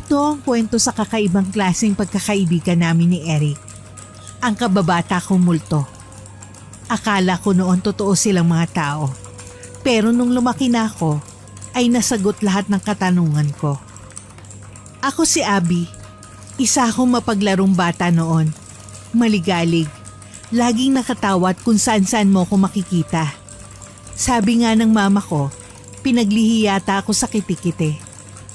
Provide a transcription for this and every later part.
Ito ang kwento sa kakaibang klaseng pagkakaibigan namin ni Eric. Ang kababata kong multo. Akala ko noon totoo silang mga tao. Pero nung lumaki na ako, ay nasagot lahat ng katanungan ko. Ako si Abby. Isa akong mapaglarong bata noon. Maligalig. Laging nakatawa at kung saan-saan mo ako makikita. Sabi nga ng mama ko, pinaglihi yata ako sa kitikite.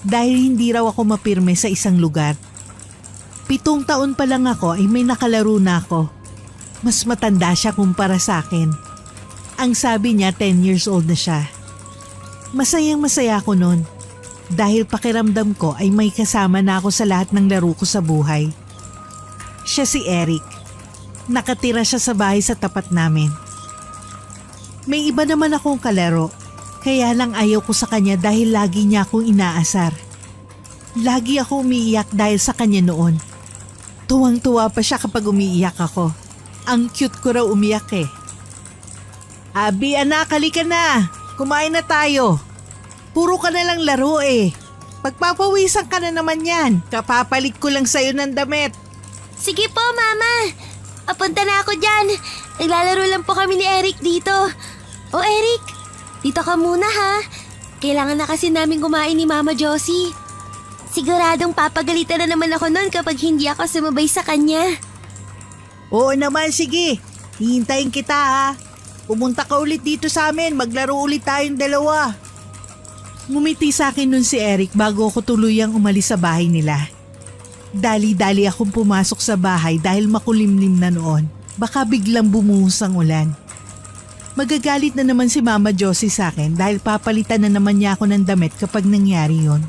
Dahil hindi raw ako mapirme sa isang lugar. 7 taon pa lang ako ay may nakalaro na ako. Mas matanda siya kumpara sa akin. Ang sabi niya 10 years old na siya. Masayang masaya ako noon. Dahil pakiramdam ko ay may kasama na ako sa lahat ng laro ko sa buhay. Siya si Eric. Nakatira siya sa bahay sa tapat namin. May iba naman akong kalaro. Kaya lang ayaw ko sa kanya dahil lagi niya akong inaasar. Lagi ako umiiyak dahil sa kanya noon. Tuwang-tuwa pa siya kapag umiiyak ako. Ang cute ko raw umiyak eh. Abby anak, halika na. Kumain na tayo. Puro ka na lang laro eh. Pagpapawisan ka na naman yan. Kapapalit ko lang sa'yo ng damit. Sige po, Mama. Apunta na ako dyan. Naglalaro lang po kami ni Eric dito. O Eric, dito ka muna ha. Kailangan na kasi namin kumain ni Mama Josie. Siguradong papagalitan na naman ako noon kapag hindi ako sumabay sa kanya. Oo naman, sige. Hihintayin kita ha. Pumunta ka ulit dito sa amin. Maglaro ulit tayong dalawa. Ngumiti sa akin nun si Eric bago ako tuluyang umalis sa bahay nila. Dali-dali akong pumasok sa bahay dahil makulimlim na noon. Baka biglang bumuhos ang ulan. Magagalit na naman si Mama Josie sa akin dahil papalitan na naman niya ako ng damit kapag nangyari yon.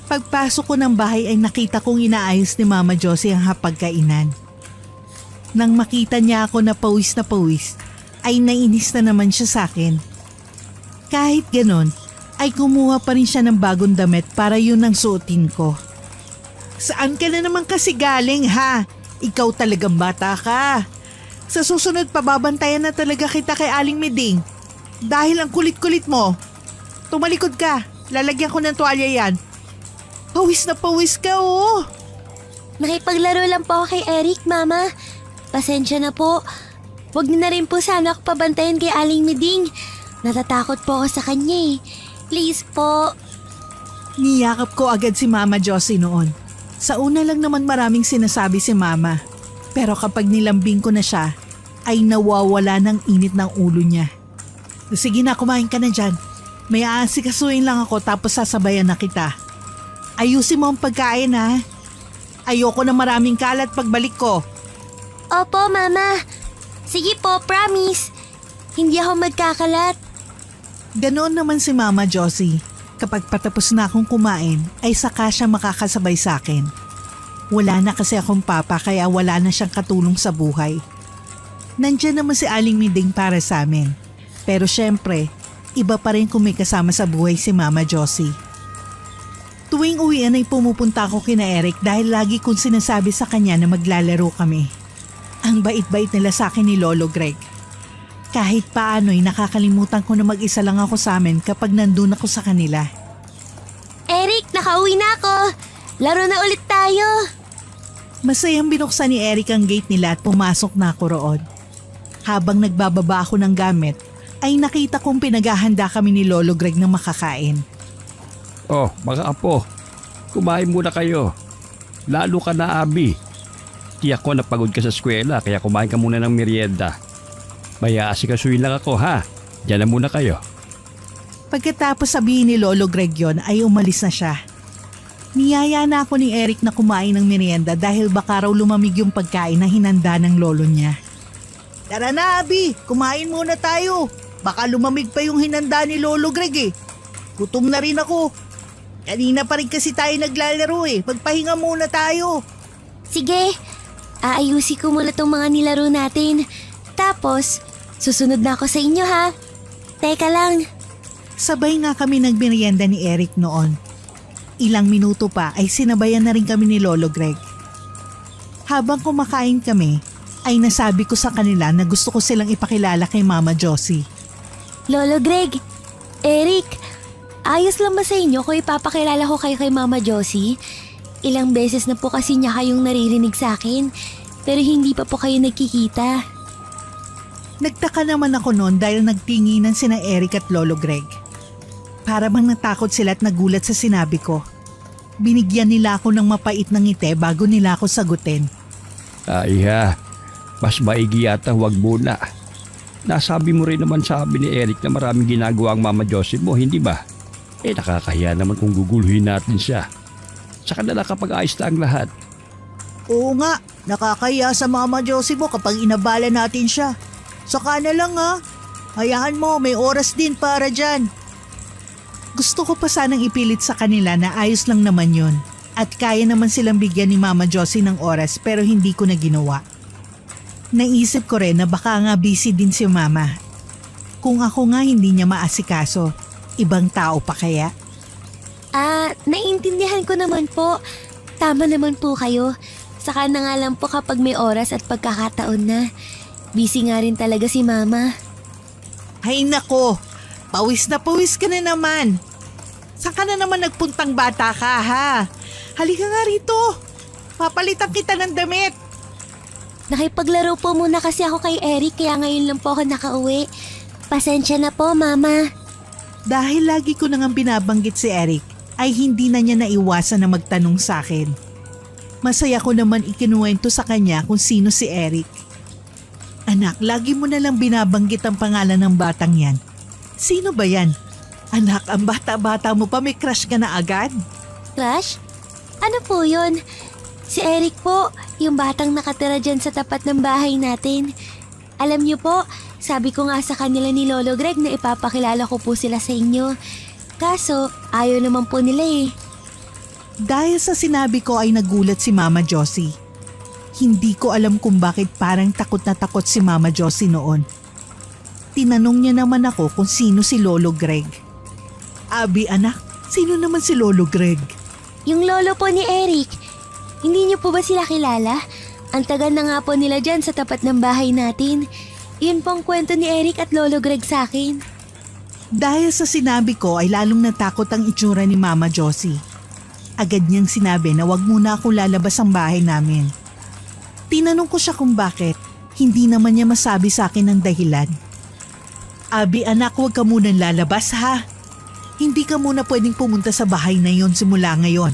Pagpasok ko ng bahay ay nakita kong inaayos ni Mama Josie ang hapagkainan. Nang makita niya ako na pawis, ay nainis na naman siya sa akin. Kahit ganon, ay kumuha pa rin siya ng bagong damit para yun ang suotin ko. Saan ka na naman kasi galing ha? Ikaw talagang bata ka. Sa susunod pababantayan na talaga kita kay Aling Miding. Dahil ang kulit-kulit mo. Tumalikod ka, lalagyan ko ng tuwalya yan. Pawis na pawis ka oh. Nakipaglaro lang po ako kay Eric, Mama. Pasensya na po. Huwag niyo na rin po sana ako pabantayan kay Aling Miding. Natatakot po ako sa kanya eh. Please po. Niyakap ko agad si Mama Josie noon. Sa una lang naman maraming sinasabi si Mama. Pero kapag nilambing ko na siya, ay nawawala ng init ng ulo niya. Sige na, kumain ka na dyan. May aasikasuhin lang ako tapos sasabayan na kita. Ayusin mo ang pagkain ha. Ayoko na maraming kalat pagbalik ko. Opo, Mama. Sige po, promise. Hindi ako magkakalat. Ganoon naman si Mama Josie. Kapag patapos na akong kumain, ay saka siya makakasabay sa akin. Wala na kasi akong papa kaya wala na siyang katulong sa buhay. Nandiyan naman si Aling Miding para sa amin. Pero syempre, iba pa rin kung may kasama sa buhay si Mama Josie. Tuwing uwian ay pumupunta ako kina Eric dahil lagi kong sinasabi sa kanya na maglalaro kami. Ang bait-bait nila sa akin ni Lolo Greg. Kahit paano'y nakakalimutan ko na mag-isa lang ako sa amin kapag nandun ako sa kanila. Eric, nakauwi na ako. Laro na ulit tayo. Masayang binuksan ni Eric ang gate nila at pumasok na ako roon. Habang nagbababa ako ng gamit, ay nakita kong pinaghahanda kami ni Lolo Greg ng makakain. Oh, mga apo, kumain muna kayo. Lalo ka na, Abby. Tiyak ko napagod ka sa eskwela kaya kumain ka muna ng merienda. May aasikasuhin lang ako ha. Diyan na muna kayo. Pagkatapos sabihin ni Lolo Greg yon ay umalis na siya. Niyaya na ako ni Eric na kumain ng merienda dahil baka raw lumamig yung pagkain na hinanda ng lolo niya. Tara na Abby, kumain muna tayo. Baka lumamig pa yung hinanda ni Lolo Greg eh. Gutom na rin ako. Kanina pa rin kasi tayo naglalaro eh. Magpahinga muna tayo. Sige, aayusin ko muna tong mga nilaro natin. Tapos, susunod na ako sa inyo ha. Teka lang. Sabay nga kami nagmerienda ni Eric noon. Ilang minuto pa ay sinabayan na rin kami ni Lolo Greg. Habang kumakain kami, ay nasabi ko sa kanila na gusto ko silang ipakilala kay Mama Josie. Lolo Greg, Eric, ayos lang ba sa inyo kung ipapakilala ko kayo kay Mama Josie? Ilang beses na po kasi niya kayong naririnig sa akin, pero hindi pa po kayo nagkikita. Nagtaka naman ako noon dahil nagtinginan sina Eric at Lolo Greg. Para bang natakot sila at nagulat sa sinabi ko. Binigyan nila ako ng mapait na ngiti bago nila ako sagutin. Iha, mas maigi yata huwag muna. Nasabi mo rin naman sa amin ni Eric na maraming ginagawa ang Mama Josie mo, hindi ba? Nakakahiya naman kung guguluhin natin siya. Saka na lang kapag ayos na ang lahat. Oo nga, nakakaya sa Mama Josie mo kapag inabala natin siya. Saka na lang ha. Hayaan mo, may oras din para dyan. Gusto ko pa sanang ipilit sa kanila na ayos lang naman yun. At kaya naman silang bigyan ni Mama Josie ng oras pero hindi ko na ginawa. Naisip ko rin na baka nga busy din si Mama. Kung ako nga hindi niya maasikaso, ibang tao pa kaya? Naiintindihan ko naman po. Tama naman po kayo. Saka na nga lang po kapag may oras at pagkakataon na. Busy nga rin talaga si Mama. Ay nako, pawis na pawis ka na naman. Saan ka na naman nagpuntang bata ka ha? Halika nga rito. Papalitan kita ng damit. Nakipaglaro po muna kasi ako kay Eric kaya ngayon lang po ako nakauwi. Pasensya na po, Mama. Dahil lagi ko nang binabanggit si Eric, ay hindi na niya naiwasan na magtanong sa akin. Masaya ko naman ikinuwento sa kanya kung sino si Eric. Anak, lagi mo na lang binabanggit ang pangalan ng batang yan. Sino ba yan? Anak, ang bata-bata mo pa may crush ka na agad? Crush? Ano po yun? Si Eric po, yung batang nakatira dyan sa tapat ng bahay natin. Alam niyo po, sabi ko nga sa kanila ni Lolo Greg na ipapakilala ko po sila sa inyo. Kaso, ayaw naman po nila eh. Dahil sa sinabi ko ay nagulat si Mama Josie. Hindi ko alam kung bakit parang takot na takot si Mama Josie noon. Tinanong niya naman ako kung sino si Lolo Greg. Abi anak, sino naman si Lolo Greg? Yung lolo po ni Eric. Hindi niyo po ba sila kilala? Ang tagal na nga po nila dyan sa tapat ng bahay natin. Yun po ang kwento ni Eric at Lolo Greg sa akin. Dahil sa sinabi ko ay lalong natakot ang itsura ni Mama Josie. Agad niyang sinabi na wag muna akong lalabas ang bahay namin. Tinanong ko siya kung bakit. Hindi naman niya masabi sa akin ang dahilan. Abi anak, huwag ka munang lalabas ha. Hindi ka muna pwedeng pumunta sa bahay na yon simula ngayon.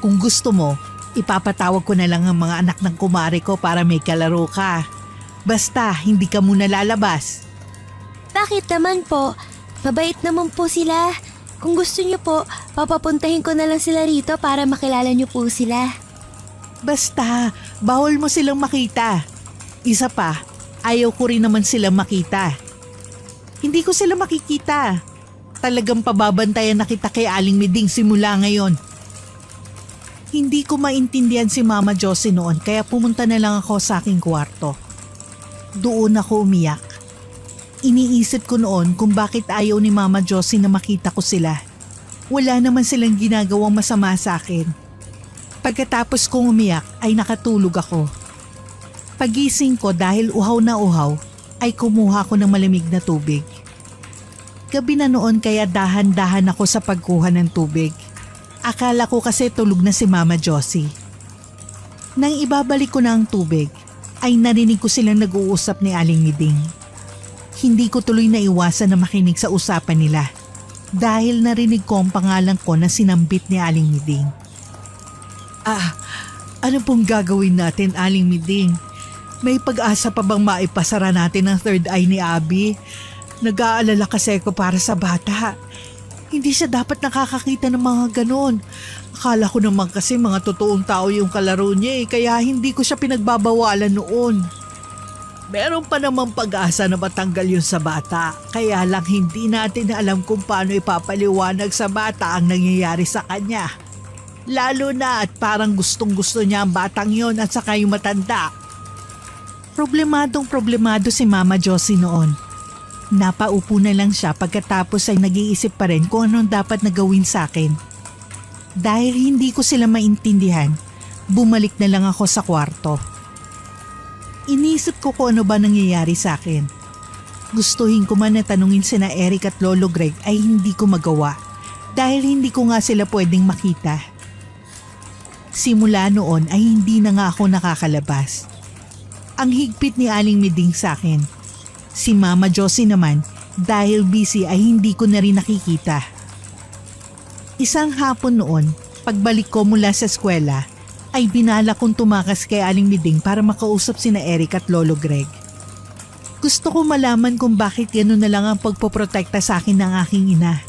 Kung gusto mo, ipapatawag ko na lang ang mga anak ng kumare ko para may kalaro ka. Basta, hindi ka muna lalabas. Bakit naman po? Mabait naman po sila. Kung gusto niyo po, papapuntahin ko na lang sila rito para makilala niyo po sila. Basta, bawal mo silang makita. Isa pa, ayaw ko rin naman silang makita. Hindi ko sila makikita. Talagang pababantayan na kita kay Aling Miding simula ngayon. Hindi ko maintindihan si Mama Josie noon kaya pumunta na lang ako sa aking kwarto. Doon ako umiyak. Iniisip ko noon kung bakit ayaw ni Mama Josie na makita ko sila. Wala naman silang ginagawang masama sa akin. Pagkatapos kong umiyak ay nakatulog ako. Pagising ko dahil uhaw na uhaw ay kumuha ko ng malamig na tubig. Gabi na noon kaya dahan-dahan ako sa pagkuha ng tubig. Akala ko kasi tulog na si Mama Josie. Nang ibabalik ko na ang tubig, ay narinig ko silang nag-uusap ni Aling Miding. Hindi ko tuloy na iwasan na makinig sa usapan nila dahil narinig ko ang pangalan ko na sinambit ni Aling Miding. Ano pong gagawin natin, Aling Miding? May pag-asa pa bang maipasara natin ang third eye ni Abby? Nag-aalala kasi ako para sa bata. Hindi siya dapat nakakakita ng mga ganon. Akala ko naman kasi mga totoong tao yung kalaro niya kaya hindi ko siya pinagbabawalan noon. Meron pa namang pag-asa na matanggal yun sa bata. Kaya lang hindi natin alam kung paano ipapaliwanag sa bata ang nangyayari sa kanya. Lalo na at parang gustong-gusto niya ang batang yon at saka yung matanda. Problemado si Mama Josie noon. Napaupo na lang siya pagkatapos ay nag-iisip pa rin kung anong dapat na gawin sa akin. Dahil hindi ko sila maintindihan, bumalik na lang ako sa kwarto. Inisip ko kung ano ba nangyayari sa akin. Gustuhin ko man na tanungin sina Eric at Lolo Greg ay hindi ko magawa dahil hindi ko nga sila pwedeng makita. Simula noon ay hindi na nga ako nakakalabas. Ang higpit ni Aling Miding sa akin. Si Mama Josie naman, dahil busy ay hindi ko na rin nakikita. Isang hapon noon, pagbalik ko mula sa eskwela, ay binala kong tumakas kay Aling Miding para makausap sina Eric at Lolo Greg. Gusto ko malaman kung bakit gano'n na lang ang pagpoprotekta sa akin ng aking ina.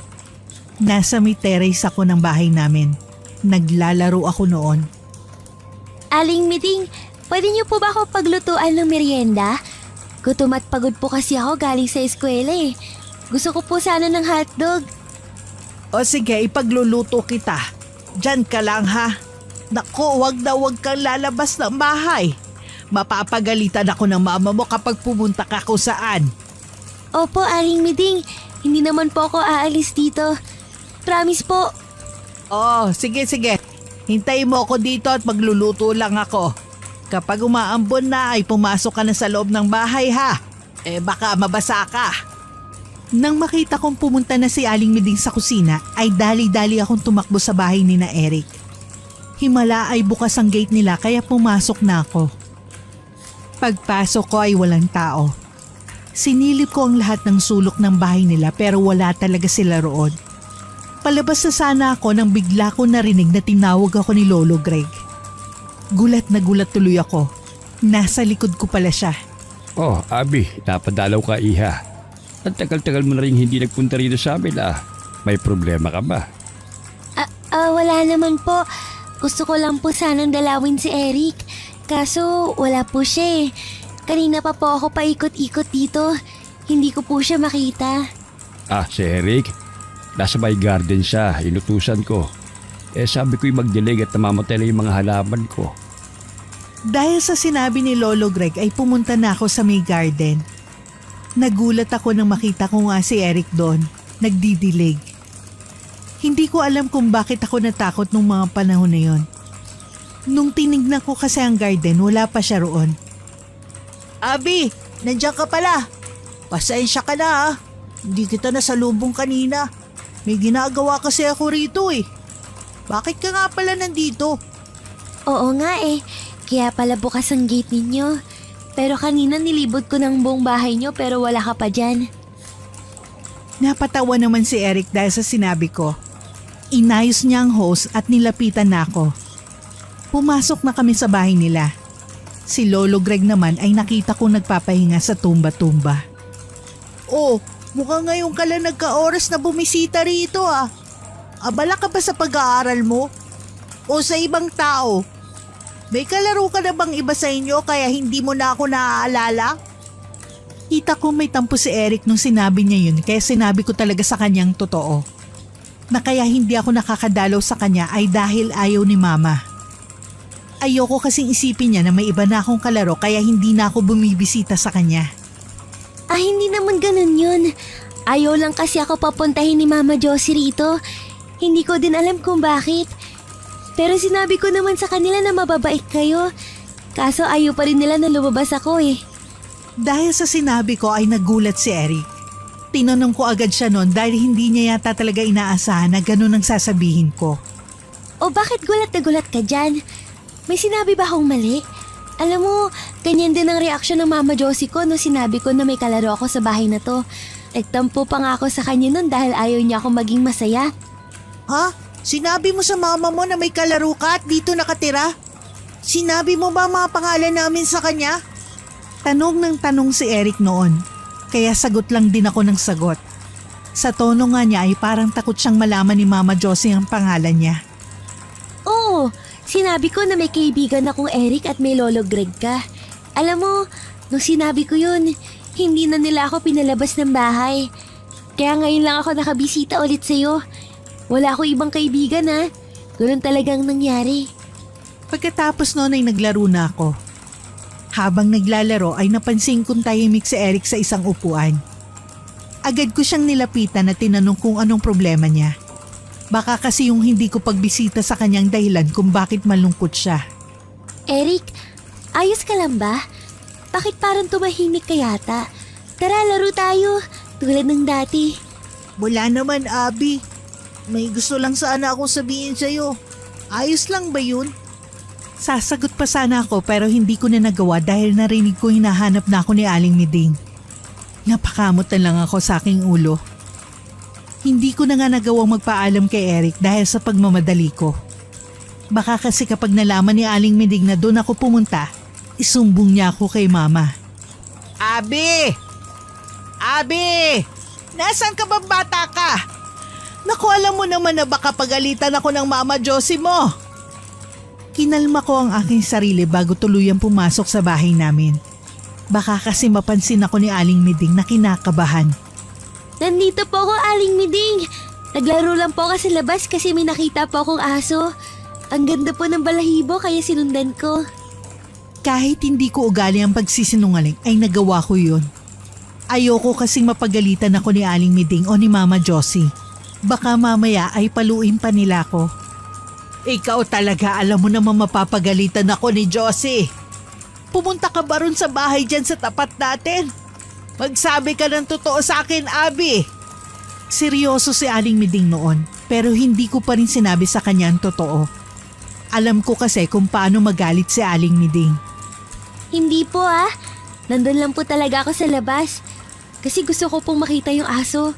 Nasa may terrace ako ng bahay namin. Naglalaro ako noon. Aling Miding, pwede niyo po ba ako paglutuan ng merienda? Gutom at pagod po kasi ako galing sa eskwela eh. Gusto ko po sana ng hotdog. O sige, ipagluluto kita. Diyan ka lang ha. Naku, wag kang lalabas ng bahay. Mapapagalitan ako ng mama mo kapag pumunta ka kung saan. Opo, Aling Miding. Hindi naman po ako aalis dito. Promise po. Oh, sige. Hintayin mo ako dito at magluluto lang ako. Kapag umaambon na ay pumasok ka na sa loob ng bahay ha. Baka mabasa ka. Nang makita kong pumunta na si Aling Miding sa kusina ay dali-dali akong tumakbo sa bahay ni na Eric. Himala ay bukas ang gate nila kaya pumasok na ako. Pagpasok ko ay walang tao. Sinilip ko ang lahat ng sulok ng bahay nila pero wala talaga sila roon. Palabas na sana ako nang bigla ko narinig na tinawag ako ni Lolo Greg. Gulat na gulat tuloy ako. Nasa likod ko pala siya. Oh, Abi, napadalaw ka iha. Ang tagal-tagal mo na rin hindi nagpunta rito sa amin May problema ka ba? Wala naman po. Gusto ko lang po sanang dalawin si Eric. Kaso wala po siya eh. Kanina pa po ako paikot-ikot dito. Hindi ko po siya makita. Si Eric? Nasa may garden siya, inutusan ko. Sabi ko'y magdilig at namamatay lang yung mga halaman ko. Dahil sa sinabi ni Lolo Greg ay pumunta na ako sa may garden. Nagulat ako nang makita ko nga si Eric doon, nagdidilig. Hindi ko alam kung bakit ako natakot nung mga panahon na yon. Nung tinignan ko kasi ang garden, wala pa siya roon. Abi, nandiyan ka pala. Pasensya ka na ha. Hindi kita nasalubong kanina. May ginagawa kasi ako rito eh. Bakit ka nga pala nandito? Oo nga eh. Kaya pala bukas ang gate ninyo. Pero kanina nilibot ko ng buong bahay nyo pero wala ka pa dyan. Napatawa naman si Eric dahil sa sinabi ko. Inayos niya ang hose at nilapitan na ako. Pumasok na kami sa bahay nila. Si Lolo Greg naman ay nakita ko nagpapahinga sa tumba-tumba. Oh, mukhang ngayon ka lang nagka-oras na bumisita rito ah. Abala ka ba sa pag-aaral mo? O sa ibang tao? May kalaro ka na bang iba sa inyo kaya hindi mo na ako naaalala? Kita ko may tampo si Eric nung sinabi niya yun kaya sinabi ko talaga sa kanyang totoo. Na kaya hindi ako nakakadalaw sa kanya ay dahil ayaw ni Mama. Ayoko kasing isipin niya na may iba na akong kalaro kaya hindi na ako bumibisita sa kanya. Hindi naman ganun yun. Ayaw lang kasi ako papuntahin ni Mama Josie rito. Hindi ko din alam kung bakit. Pero sinabi ko naman sa kanila na mababait kayo. Kaso ayaw pa rin nila na lumabas ako eh. Dahil sa sinabi ko ay nagulat si Eric. Tinanong ko agad siya noon dahil hindi niya yata talaga inaasahan na ganun ang sasabihin ko. O bakit gulat na gulat ka dyan? May sinabi ba akong mali? Alam mo, ganyan din ang reaksyon ng Mama Josie ko nung sinabi ko na may kalaro ako sa bahay na to. Nagtampo pa nga ako sa kanya nun dahil ayaw niya ako maging masaya. Ha? Sinabi mo sa mama mo na may kalaro ka at dito nakatira? Sinabi mo ba mga pangalan namin sa kanya? Tanong ng tanong si Eric noon, kaya sagot lang din ako ng sagot. Sa tono nga niya ay parang takot siyang malaman ni Mama Josie ang pangalan niya. Oo, sinabi ko na may kaibigan akong Eric at may Lolo Greg ka. Alam mo, nung sinabi ko yun, hindi na nila ako pinalabas ng bahay. Kaya ngayon lang ako nakabisita ulit sa'yo. Wala ako ibang kaibigan ha. Ganun talagang nangyari. Pagkatapos noon ay naglaro na ako. Habang naglalaro ay napansin kong tahimik si Eric sa isang upuan. Agad ko siyang nilapitan at tinanong kung anong problema niya. Baka kasi yung hindi ko pagbisita sa kanyang dahilan kung bakit malungkot siya. Eric, ayos ka lang ba? Bakit parang tumahimik ka yata? Tara, laro tayo. Tulad ng dati. Wala naman, Abi. may gusto lang sana ako sabihin sa'yo. Ayos lang ba yun? Sasagot pa sana ako pero hindi ko na nagawa dahil narinig ko hinahanap na ako ni Aling Miding. Napakamot na lang ako sa aking ulo. Hindi ko na nga nagawang magpaalam kay Eric dahil sa pagmamadali ko. Baka kasi kapag nalaman ni Aling Miding na doon ako pumunta, isumbong niya ako kay Mama. Abi! Abi! Nasaan ka ba bata ka? Naku, alam mo naman na baka pagalitan ako ng Mama Josie mo. Kinalma ko ang aking sarili bago tuluyang pumasok sa bahay namin. Baka kasi mapansin ako ni Aling Miding na kinakabahan. Nandito po ako, Aling Miding. Naglaro lang po ako sa labas kasi may nakita po akong aso. Ang ganda po ng balahibo kaya sinundan ko. Kahit hindi ko ugali ang pagsisinungaling ay nagawa ko yun. Ayoko kasing mapagalitan ako ni Aling Miding o ni Mama Josie. Baka mamaya ay paluin pa nila ako. Ikaw talaga, alam mo naman mapapagalitan ako ni Josie. Pumunta ka ba ron sa bahay dyan sa tapat natin? Magsabi ka ng totoo sa akin, Abi. Seryoso si Aling Miding noon pero hindi ko pa rin sinabi sa kanya ang totoo. Alam ko kasi kung paano magalit si Aling Miding. Hindi po ah. Nandun lang po talaga ako sa labas. Kasi gusto ko pong makita yung aso.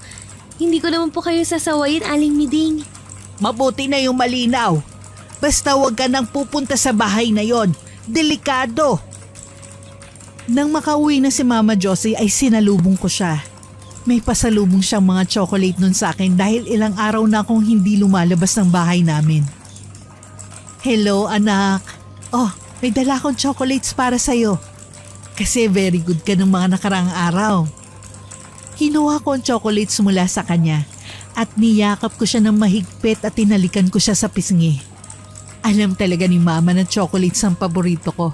Hindi ko naman po kayo sasawayin, Aling Miding. Mabuti na yung malinaw. Basta huwag ka nang pupunta sa bahay na yon. Delikado. Nang makauwi na si Mama Josie ay sinalubong ko siya. May pasalubong siyang mga chocolate nun sa akin dahil ilang araw na akong hindi lumalabas ng bahay namin. Hello anak. Oh, may dala akong chocolates para sa'yo. Kasi very good ka ng mga nakaraang araw. Kinuha ko ang chocolates mula sa kanya at niyakap ko siya ng mahigpit at tinalikan ko siya sa pisngi. Alam talaga ni Mama na chocolates ang paborito ko.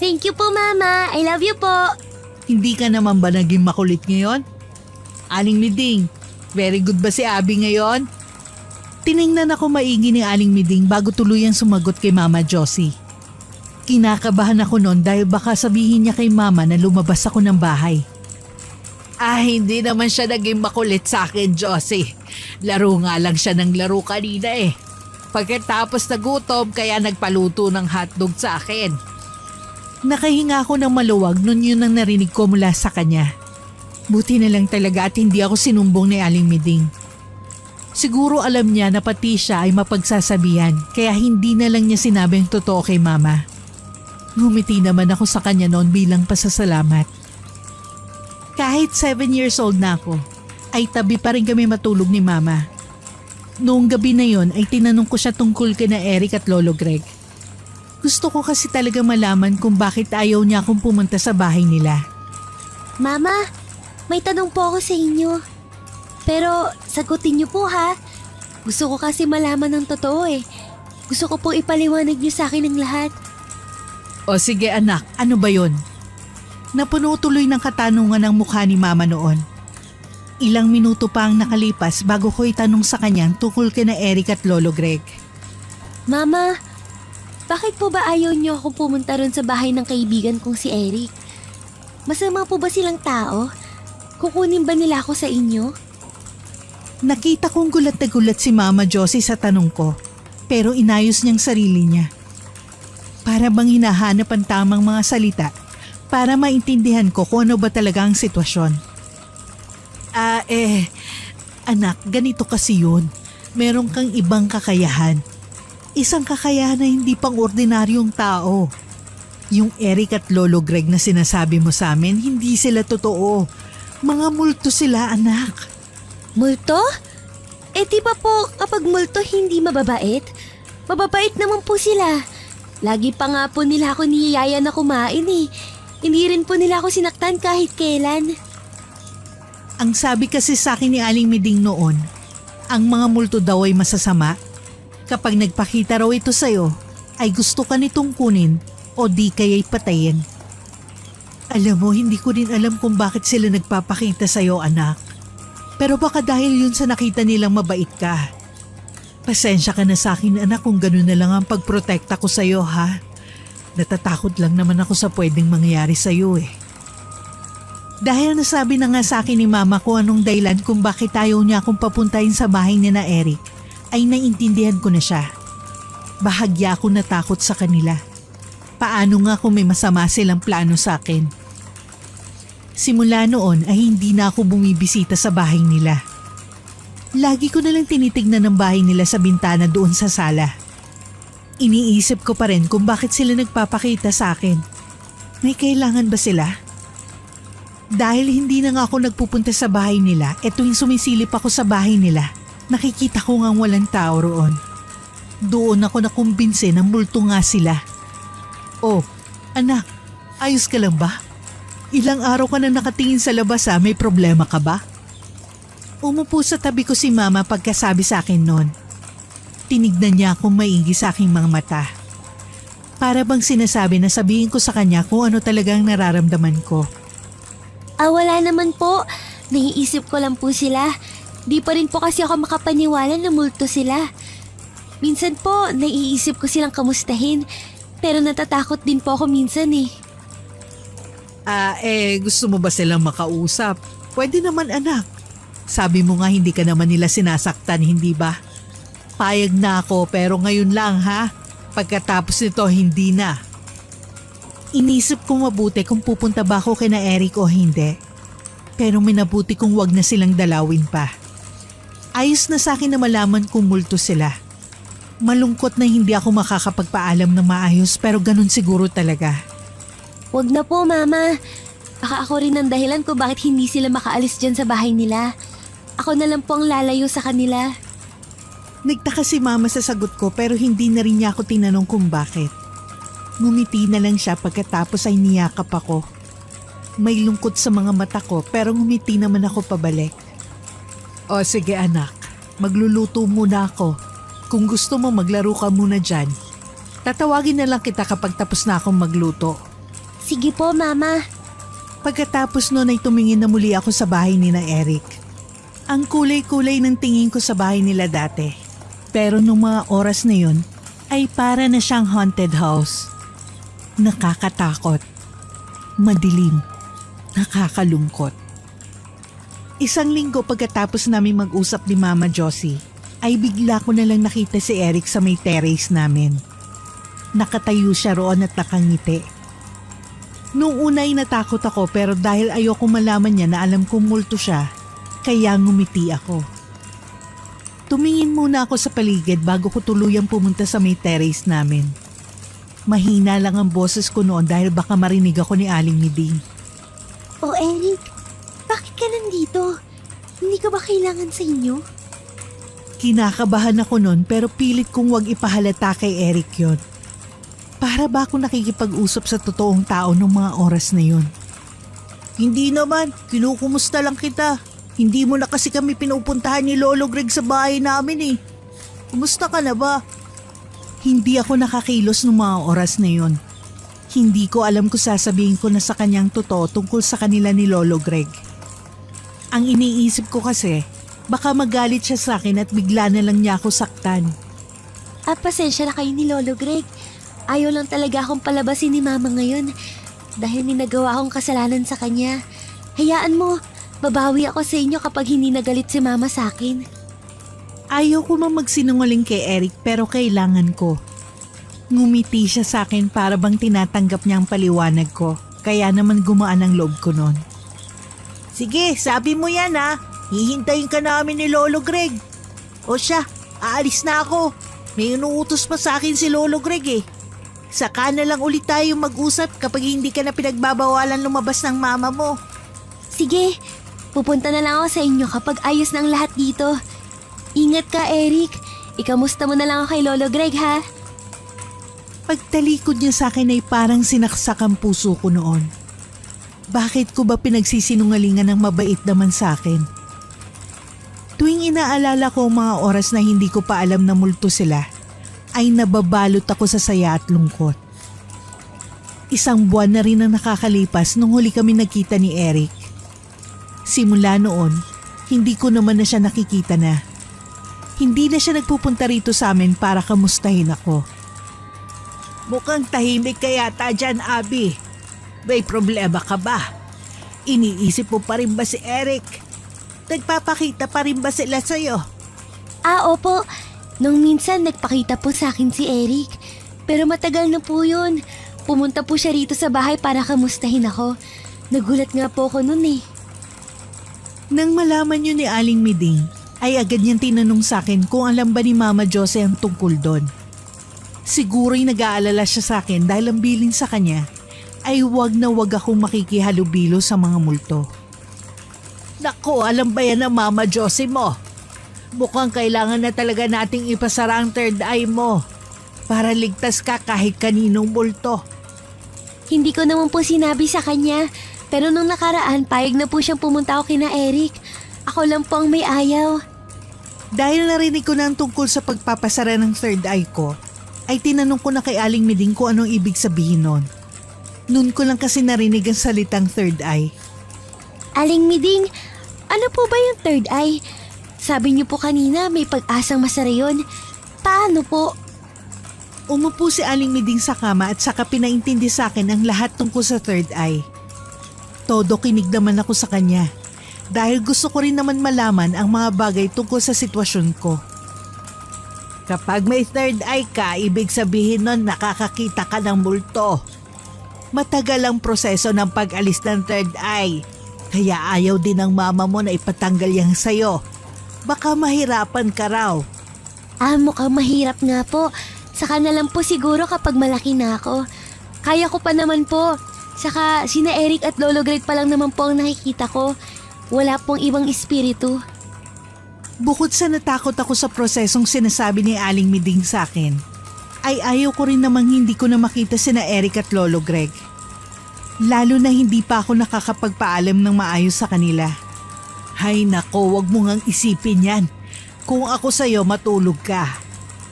Thank you po, Mama. I love you po. Hindi ka naman ba naging makulit ngayon? Aling Miding, very good ba si Abby ngayon? Tiningnan ako maigi ni Aling Miding bago tuluyang sumagot kay Mama Josie. Kinakabahan ako noon dahil baka sabihin niya kay Mama na lumabas ako ng bahay. Hindi naman siya naging makulit sa akin, Josie. Laro nga lang siya ng laro kanina eh. Pagkatapos nagutom kaya nagpaluto ng hotdog sa akin. Nakahinga ako ng maluwag nun yun ang narinig ko mula sa kanya. Buti na lang talaga at hindi ako sinumbong ni Aling Miding. Siguro alam niya na pati siya ay mapagsasabihan kaya hindi na lang niya sinabing totoo kay Mama. Ngumiti naman ako sa kanya noon bilang pasasalamat. Kahit 7 years old na ako, ay tabi pa rin kami matulog ni Mama. Noong gabi na yon ay tinanong ko siya tungkol kina Eric at Lolo Greg. Gusto ko kasi talaga malaman kung bakit ayaw niya akong pumunta sa bahay nila. Mama, may tanong po ako sa inyo. Pero sagutin niyo po ha. Gusto ko kasi malaman ng totoo eh. Gusto ko po ipaliwanag niyo sa akin ang lahat. O sige anak, ano ba yon? Napuno tuloy ng katanungan ng mukha ni Mama noon. Ilang minuto pa ang nakalipas bago ko itanong sa kanya tungkol kina Eric at Lolo Greg. Mama, bakit po ba ayaw niyo akong pumunta ron sa bahay ng kaibigan kong si Eric? Masama po ba silang tao? Kukunin ba nila ako sa inyo? Nakita kong gulat na gulat si Mama Josie sa tanong ko, pero inayos niyang sarili niya. Para bang hinahanap ang tamang mga salita para maintindihan ko kung ano ba talaga ang sitwasyon. Anak, ganito kasi yun. Meron kang ibang kakayahan. Isang kakayahan na hindi pang ordinaryong tao. Yung Eric at Lolo Greg na sinasabi mo sa amin, hindi sila totoo. Mga multo sila, anak. Multo? Eh di ba po kapag multo hindi mababait? Mababait naman po sila. Lagi pa nga po nila ako niyayaya na kumain eh. Hindi rin po nila ako sinaktan kahit kailan. Ang sabi kasi sa akin ni Aling Miding noon, ang mga multo daw ay masasama. Kapag nagpakita raw ito sa'yo, ay gusto ka nitong kunin o di kaya'y patayin. Alam mo, hindi ko din alam kung bakit sila nagpapakita sa'yo, anak. Pero baka dahil yun sa nakita nilang mabait ka. Pasensya ka na sa akin, anak, kung gano'n na lang ang pagprotekta ko sa'yo, ha? Natatakot lang naman ako sa pwedeng mangyari sa'yo eh. Dahil nasabi na nga sa akin ni Mama kung anong dahilan kung bakit ayaw niya akong papuntahin sa bahay ni na Eric, ay naintindihan ko na siya. Bahagya ako natakot sa kanila. Paano nga kung may masama silang plano sa akin? Simula noon ay hindi na ako bumibisita sa bahay nila. Lagi ko nalang tinitignan ang bahay nila sa bintana doon sa sala. Iniisip ko pa rin kung bakit sila nagpapakita sa akin. May kailangan ba sila? Dahil hindi na nga ako nagpupunta sa bahay nila, tuwing sumisilip ako sa bahay nila, nakikita ko ngang walang tao roon. Doon ako nakumbinse na multo nga sila. Oh, anak, ayos ka lang ba? Ilang araw ka na nakatingin sa labas may problema ka ba? Umupo sa tabi ko si Mama pagkasabi sa akin noon. Tinignan niya akong maigi sa aking mga mata. Para bang sinasabi na sabihin ko sa kanya kung ano talagang nararamdaman ko. Wala naman po. Naiisip ko lang po sila. Di pa rin po kasi ako makapaniwala na multo sila. Minsan po, naiisip ko silang kamustahin. Pero natatakot din po ako minsan eh. Gusto mo ba silang makausap? Pwede naman anak. Sabi mo nga hindi ka naman nila sinasaktan, hindi ba? Payag na ako pero ngayon lang ha. Pagkatapos nito hindi na. Inisip ko mabuti kung pupunta ba ako kina Eric o hindi. Pero minabuti kong wag na silang dalawin pa. Ayos na sa akin na malaman kung multo sila. Malungkot na hindi ako makakapagpaalam ng maayos pero ganun siguro talaga. Wag na po, Mama. Baka ako rin ang dahilan kung bakit hindi sila makaalis dyan sa bahay nila. Ako na lang po ang lalayo sa kanila. Nagtaka si Mama sa sagot ko pero hindi na rin niya ako tinanong kung bakit. Ngumiti na lang siya pagkatapos ay niyakap ako. May lungkot sa mga mata ko pero ngumiti naman ako pabalik. O sige anak, magluluto muna ako. Kung gusto mo maglaro ka muna dyan. Tatawagin na lang kita kapag tapos na akong magluto. Sige po, Mama. Pagkatapos noon ay tumingin na muli ako sa bahay ni na Eric. Ang kulay-kulay ng tingin ko sa bahay nila dati. Pero nung mga oras na yun, ay para na siyang haunted house. Nakakatakot. Madilim. Nakakalungkot. Isang linggo pagkatapos namin mag-usap ni Mama Josie, ay bigla ko na lang nakita si Eric sa may terrace namin. Nakatayo siya roon at nakangiti. Noong una ay natakot ako pero dahil ayoko malaman niya na alam kong multo siya, kaya ngumiti ako. Tumingin muna ako sa paligid bago ko tuluyang pumunta sa may terrace namin. Mahina lang ang boses ko noon dahil baka marinig ako ni Aling Miding. Oh, Eric, bakit ka nandito? Hindi ka ba kailangan sa inyo? Kinakabahan ako noon pero pilit kong wag ipahalata kay Eric yon. Para ba ako nakikipag-usap sa totoong tao nung mga oras na yun? Hindi naman, kinukumusta lang kita. Hindi mo na kasi kami pinupuntahan ni Lolo Greg sa bahay namin eh. Kumusta ka na ba? Hindi ako nakakilos nung mga oras na yun. Hindi ko alam kung sasabihin ko na sa kanyang totoo tungkol sa kanila ni Lolo Greg. Ang iniisip ko kasi, baka magalit siya sa akin at bigla na lang niya ako saktan. Pasensya na kayo ni Lolo Greg. Ayaw lang talaga akong palabasin ni Mama ngayon dahil may nagawa akong kasalanan sa kanya. Hayaan mo, babawi ako sa inyo kapag hindi nagalit si Mama sa akin. Ayaw ko mang magsinungaling kay Eric pero kailangan ko. Ngumiti siya sa akin para bang tinatanggap niya ang paliwanag ko. Kaya naman gumaan ang loob ko noon. Sige, sabi mo yan ha. Hihintayin ka namin ni Lolo Greg. O siya, aalis na ako. May inuutos pa sa akin si Lolo Greg eh. Saka na lang ulit tayo mag-usap kapag hindi ka na pinagbabawalan lumabas ng mama mo. Sige, pupunta na lang ako sa inyo kapag ayos na ang lahat dito. Ingat ka, Eric. Ikamusta mo na lang ako kay Lolo Greg, ha? Pagtalikod niya sa akin ay parang sinaksak ang puso ko noon. Bakit ko ba pinagsisinungalingan ng mabait naman sa akin? Tuwing inaalala ko ang mga oras na hindi ko pa alam na multo sila, ay nababalot ako sa saya at lungkot. Isang buwan na rin ang nakakalipas nung huli kami nagkita ni Eric. Simula noon, hindi ko naman na siya nakikita na. Hindi na siya nagpupunta rito sa amin para kamustahin ako. Mukhang tahimik ka yata dyan, Abby. May problema ka ba? Iniisip mo pa rin ba si Eric? Nagpapakita pa rin ba sila sa'yo? Opo. Nung minsan nagpakita po sa akin si Eric. Pero matagal na po yun. Pumunta po siya rito sa bahay para kamustahin ako. Nagulat nga po ako nun eh. Nang malaman yun ni Aling Miding, ay agad niyang tinanong sa akin kung alam ba ni Mama Jose ang tungkol doon. Siguro'y nag-aalala siya sa akin dahil ang bilin sa kanya ay wag na wag akong makikihalubilo sa mga multo. Naku, alam ba yan ang Mama Jose mo? Mukhang kailangan na talaga nating ipasara ang third eye mo para ligtas ka kahit kaninong multo. Hindi ko naman po sinabi sa kanya. Pero nung nakaraan, payag na po siyang pumunta ako kina Eric. Ako lang po ang may ayaw. Dahil narinig ko na ang tungkol sa pagpapasara ng third eye ko, ay tinanong ko na kay Aling Miding kung anong ibig sabihin nun. Noon ko lang kasi narinig ang salitang third eye. Aling Miding, ano po ba yung third eye? Sabi niyo po kanina may pag-asang masara yun. Paano po? Umupo si Aling Miding sa kama at saka pinaintindi sa akin ang lahat tungkol sa third eye. Todo kinig naman ako sa kanya dahil gusto ko rin naman malaman ang mga bagay tungkol sa sitwasyon ko. Kapag may third eye ka, ibig sabihin nun nakakakita ka ng multo. Matagal ang proseso ng pag-alis ng third eye, kaya ayaw din ng mama mo na ipatanggal yan sa'yo. Baka mahirapan ka raw. Mukhang mahirap nga po. Saka na lang po siguro kapag malaki na ako. Kaya ko pa naman po. Saka sina Eric at Lolo Greg pa lang naman po ang nakikita ko. Wala pong ibang espiritu. Bukod sa natakot ako sa prosesong sinasabi ni Aling Miding sa akin, ay ayaw ko rin namang hindi ko na makita sina Eric at Lolo Greg. Lalo na hindi pa ako nakakapagpaalam ng maayos sa kanila. Hay nako, wag mo ngang isipin yan. Kung ako sa'yo, matulog ka.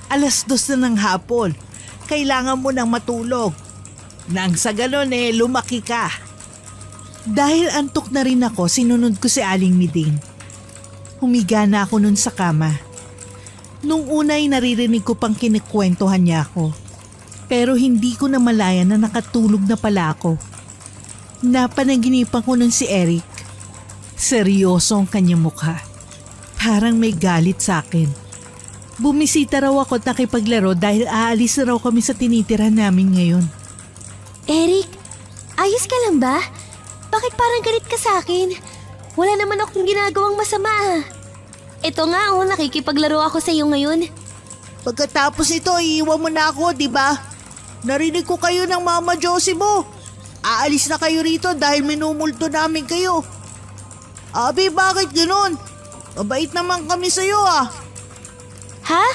2:00 na ng hapon. Kailangan mo nang matulog. Nang sa ganon lumaki ka. Dahil antok na rin ako, sinunod ko si Aling Miding. Humiga na ako nun sa kama. Nung unay naririnig ko pang kinikwentuhan niya ako. Pero hindi ko na malaya na nakatulog na pala ako. Napanaginipan ko nun si Eric. Seryoso ang kanyang mukha. Parang may galit sa akin. Bumisita raw ako at nakipaglaro dahil aalis na raw kami sa tinitira namin ngayon. Eric, ayos ka lang ba? Bakit parang galit ka sa akin? Wala naman akong ginagawang masama ah. Ito nga nakikipaglaro ako sa iyo ngayon. Pagkatapos nito, iiwan mo na ako, di ba? Narinig ko kayo ng Mama Josie mo. Aalis na kayo rito dahil minumulto namin kayo. Abi, bakit ganoon? Mabait naman kami sa'yo ah. Ha?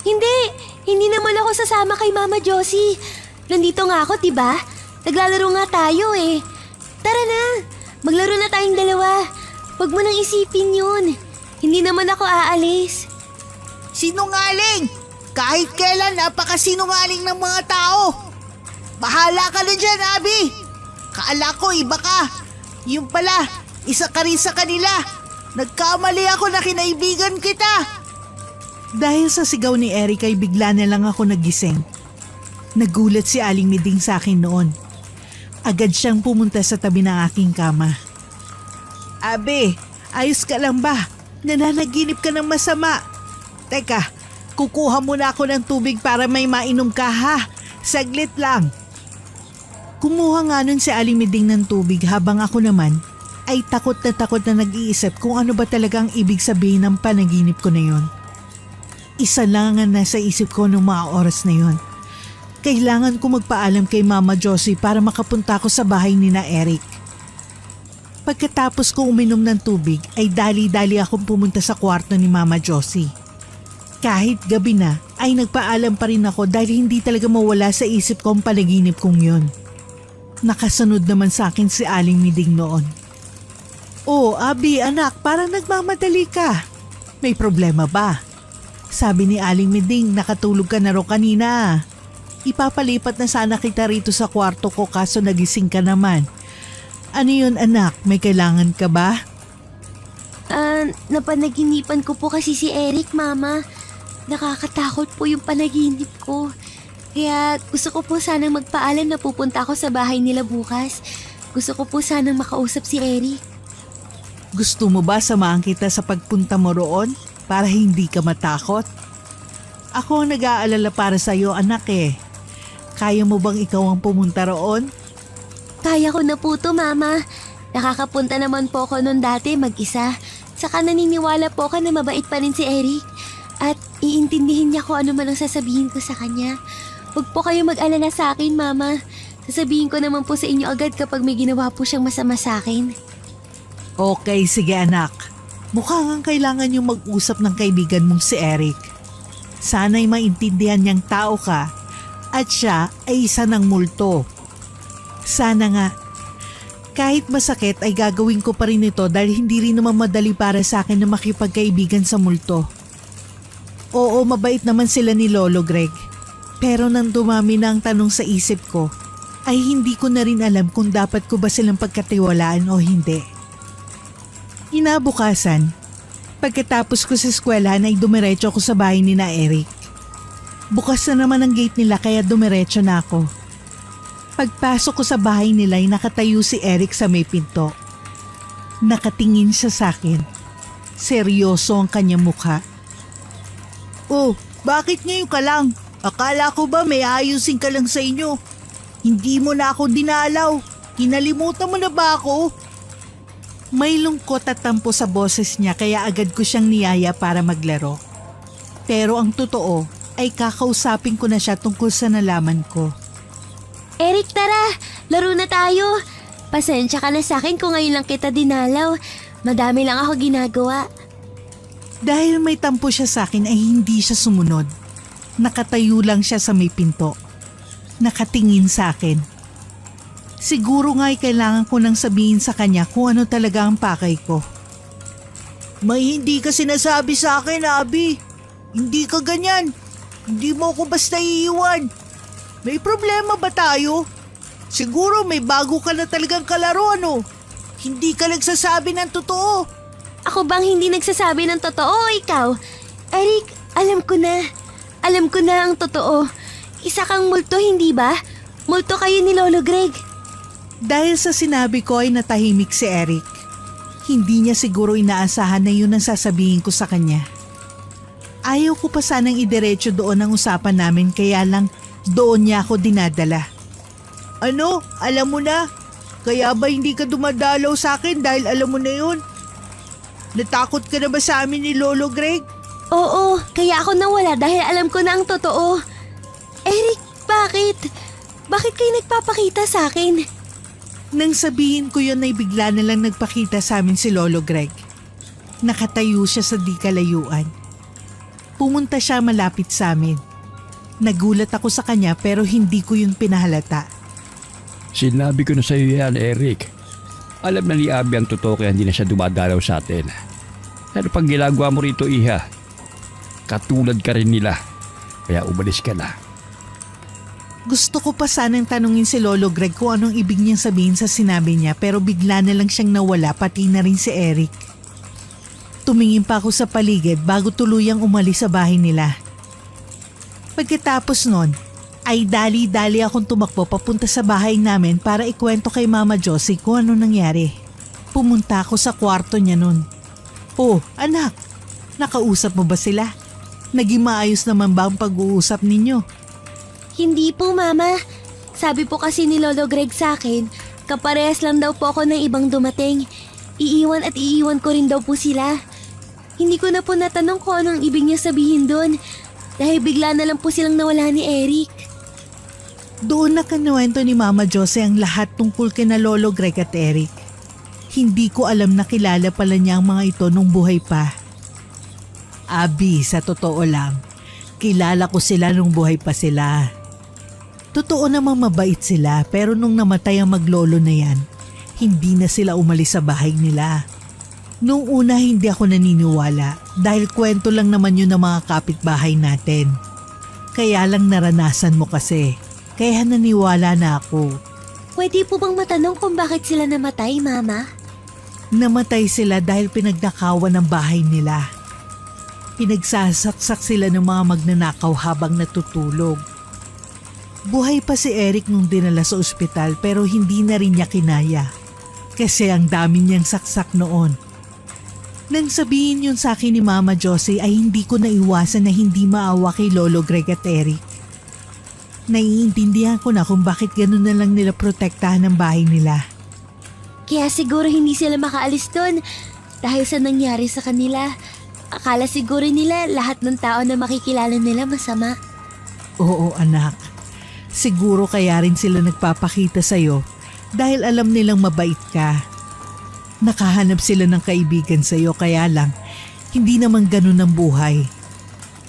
Hindi naman ako sasama kay Mama Josie. Nandito nga ako, diba? Naglalaro nga tayo eh. Tara na, maglaro na tayong dalawa. Huwag mo nang isipin yun. Hindi naman ako aalis. Sinungaling! Kahit kailan, napakasinungaling ng mga tao. Bahala ka na dyan, Abi. Kaala ko, iba ka. Yung pala, isa ka rin sa kanila. Nagkamali ako na kinaibigan kita. Dahil sa sigaw ni Eric ay bigla na lang ako nagising. Nagulat si Aling Miding sa akin noon. Agad siyang pumunta sa tabi ng aking kama. Abe, ayos ka lang ba? Nananaginip ka ng masama. Teka, kukuha muna ako ng tubig para may mainom ka ha. Saglit lang. Kumuha nga nun si Aling Miding ng tubig habang ako naman ay takot na nag-iisip kung ano ba talagang ibig sabihin ng panaginip ko na yon. Isa lang ang nasa isip ko noong mga oras na yon. Kailangan ko magpaalam kay Mama Josie para makapunta ako sa bahay ni na Eric. Pagkatapos ko uminom ng tubig ay dali-dali akong pumunta sa kwarto ni Mama Josie. Kahit gabi na ay nagpaalam pa rin ako dahil hindi talaga mawala sa isip ko ang panaginip kong yun. Nakasunod naman sa akin si Aling Miding noon. Oh, Abi, anak, parang nagmamadali ka. May problema ba? Sabi ni Aling Miding, nakatulog ka na ro kanina. Ipapalipat na sana kita rito sa kwarto ko kaso nagising ka naman. Ano yun anak, may kailangan ka ba? Napanaginipan ko po kasi si Eric, Mama. Nakakatakot po yung panaginip ko. Kaya gusto ko po sanang magpaalam na pupunta ako sa bahay nila bukas. Gusto ko po sanang makausap si Eric. Gusto mo ba samahan kita sa pagpunta mo roon para hindi ka matakot? Ako ang nag-aalala para sa iyo, anak eh. Kaya mo bang ikaw ang pumunta roon? Kaya ko na po to, Mama. Nakakapunta naman po ako noon dati mag-isa. Saka naniniwala po ako na mabait pa rin si Eric. At iintindihin niya kung ano man ang sasabihin ko sa kanya. Huwag po kayo mag-alala sa akin, Mama. Sasabihin ko naman po sa inyo agad kapag may ginawa po siyang masama sa akin. Okay, sige anak. Mukhang kailangan yung mag-usap ng kaibigan mong si Eric. Sana'y maintindihan niyang tao ka at siya ay isa ng multo. Sana nga. Kahit masakit ay gagawin ko pa rin ito dahil hindi rin naman madali para sa akin na makipagkaibigan sa multo. Oo, mabait naman sila ni Lolo Greg. Pero nang dumami na ang tanong sa isip ko, ay hindi ko na rin alam kung dapat ko ba silang pagkatiwalaan o hindi. Inabukasan, pagkatapos ko sa eskwelahan ay dumiretso ako sa bahay ni na Eric. Bukas na naman ang gate nila kaya dumiretso na ako. Pagpasok ko sa bahay nila ay nakatayo si Eric sa may pinto. Nakatingin siya sa akin. Seryoso ang kanyang mukha. Oh, bakit ngayon ka lang? Akala ko ba may ayusin ka lang sa inyo? Hindi mo na ako dinalaw. Kinalimutan mo na ba ako? May lungkot at tampo sa boses niya kaya agad ko siyang niyaya para maglaro. Pero ang totoo ay kakausapin ko na siya tungkol sa nalaman ko. Eric, tara! Laro na tayo! Pasensya ka na sa akin kung ngayon lang kita dinalaw. Madami lang ako ginagawa. Dahil may tampo siya sa akin ay hindi siya sumunod. Nakatayo lang siya sa may pinto. Nakatingin sa akin. Siguro nga ay kailangan ko nang sabihin sa kanya kung ano talaga ang pakay ko. May hindi ka sinasabi sa akin, Abby. Hindi ka ganyan. Hindi mo ako basta iiwan. May problema ba tayo? Siguro may bago ka na talagang kalaro, ano? Hindi ka nagsasabi ng totoo. Ako bang hindi nagsasabi ng totoo o ikaw? Eric, alam ko na. Alam ko na ang totoo. Isa kang multo, hindi ba? Multo kayo ni Lolo Greg. Dahil sa sinabi ko ay natahimik si Eric. Hindi niya siguro inaasahan na yun ang sasabihin ko sa kanya. Ayaw ko pa sanang idiretso doon ang usapan namin kaya lang doon niya ako dinadala. Ano? Alam mo na? Kaya ba hindi ka dumadalaw sa akin dahil alam mo na yun? Natakot ka na ba sa amin ni Lolo Greg? Oo, kaya ako nawala dahil alam ko na ang totoo. Eric, bakit? Bakit kayo nagpapakita sa akin? Nang sabihin ko yun ay bigla na lang nagpakita sa amin si Lolo Greg. Nakatayo siya sa di kalayuan. Pumunta siya malapit sa amin. Nagulat ako sa kanya pero hindi ko yun pinahalata. Sinabi ko na sa iyo yan, Eric. Alam na ni Abby ang totoo kaya hindi na siya dumadalaw sa atin. Pero pag ginagawa mo rito, Iha, katulad ka rin nila. Kaya umalis ka na. Gusto ko pa sanang tanungin si Lolo Greg kung anong ibig niyang sabihin sa sinabi niya pero bigla na lang siyang nawala pati na rin si Eric. Tumingin pa ako sa paligid bago tuluyang umalis sa bahay nila. Pagkatapos nun, ay dali-dali akong tumakbo papunta sa bahay namin para ikwento kay Mama Josie kung ano nangyari. Pumunta ako sa kwarto niya nun. Oh, anak, nakausap mo ba sila? Naging maayos naman ba ang pag-uusap ninyo? Hindi po, Mama. Sabi po kasi ni Lolo Greg sa akin, kaparehas lang daw po ako ng ibang dumating. Iiwan at iiwan ko rin daw po sila. Hindi ko na po natanong kung anong ibig niya sabihin doon dahil bigla na lang po silang nawala ni Eric. Doon na kinuwento ni Mama Josie ang lahat tungkol kina Lolo Greg at Eric. Hindi ko alam na kilala pala niya ang mga ito nung buhay pa. Abby, sa totoo lang, kilala ko sila nung buhay pa sila. Totoo namang mabait sila pero nung namatay ang maglolo na yan, hindi na sila umalis sa bahay nila. Nung una hindi ako naniniwala dahil kwento lang naman yun ng mga kapitbahay natin. Kaya lang naranasan mo kasi, kaya naniwala na ako. Pwede po bang matanong kung bakit sila namatay, Mama? Namatay sila dahil pinagnakawan ng bahay nila. Pinagsasaksak sila ng mga magnanakaw habang natutulog. Buhay pa si Eric nung dinala sa ospital pero hindi na rin niya kinaya. Kasi ang dami niyang saksak noon. Nang sabihin yun sa akin ni Mama Josie ay hindi ko naiwasan na hindi maawa kay Lolo Greg at Eric. Naiintindihan ko na kung bakit ganun na lang nila protektahan ang bahay nila. Kaya siguro hindi sila makaalis doon dahil sa nangyari sa kanila. Akala siguro nila lahat ng tao na makikilala nila masama. Oo anak, siguro kaya rin sila nagpapakita sa'yo dahil alam nilang mabait ka. Nakahanap sila ng kaibigan sa'yo kaya lang hindi naman ganun ang buhay.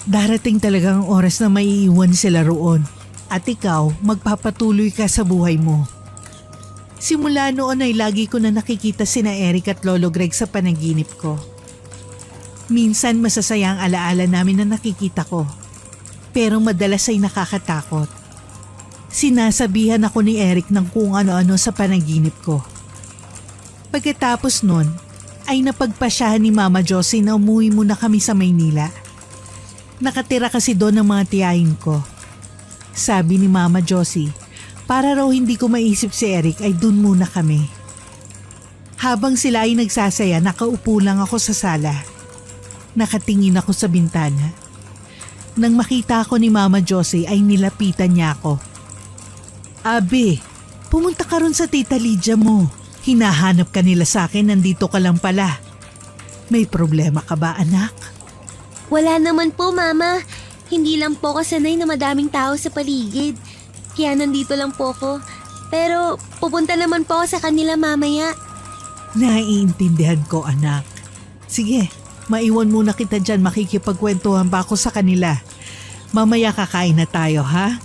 Darating talaga ang oras na maiiwan sila roon at ikaw magpapatuloy ka sa buhay mo. Simula noon ay lagi ko na nakikita sina Eric at Lolo Greg sa panaginip ko. Minsan masasaya ang alaala namin na nakikita ko. Pero madalas ay nakakatakot. Sinasabihan ako ni Eric ng kung ano-ano sa panaginip ko. Pagkatapos nun, ay napagpasyahan ni Mama Josie na umuwi muna kami sa Maynila. Nakatira kasi doon ang mga tiyahin ko. Sabi ni Mama Josie, para raw hindi ko maisip si Eric ay dun muna kami. Habang sila ay nagsasaya, nakaupo lang ako sa sala. Nakatingin ako sa bintana. Nang makita ako ni Mama Josie ay nilapitan niya ako. Abi, pumunta ka ron sa Tita Lydia mo. Hinahanap ka nila sa akin, nandito ka lang pala. May problema ka ba anak? Wala naman po, Mama. Hindi lang po ako sanay na madaming tao sa paligid. Kaya nandito lang po ako. Pero pupunta naman po ako sa kanila mamaya. Naiintindihan ko anak. Sige, maiwan muna kita dyan, makikipagkwentuhan pa ako sa kanila. Mamaya kakain na tayo ha?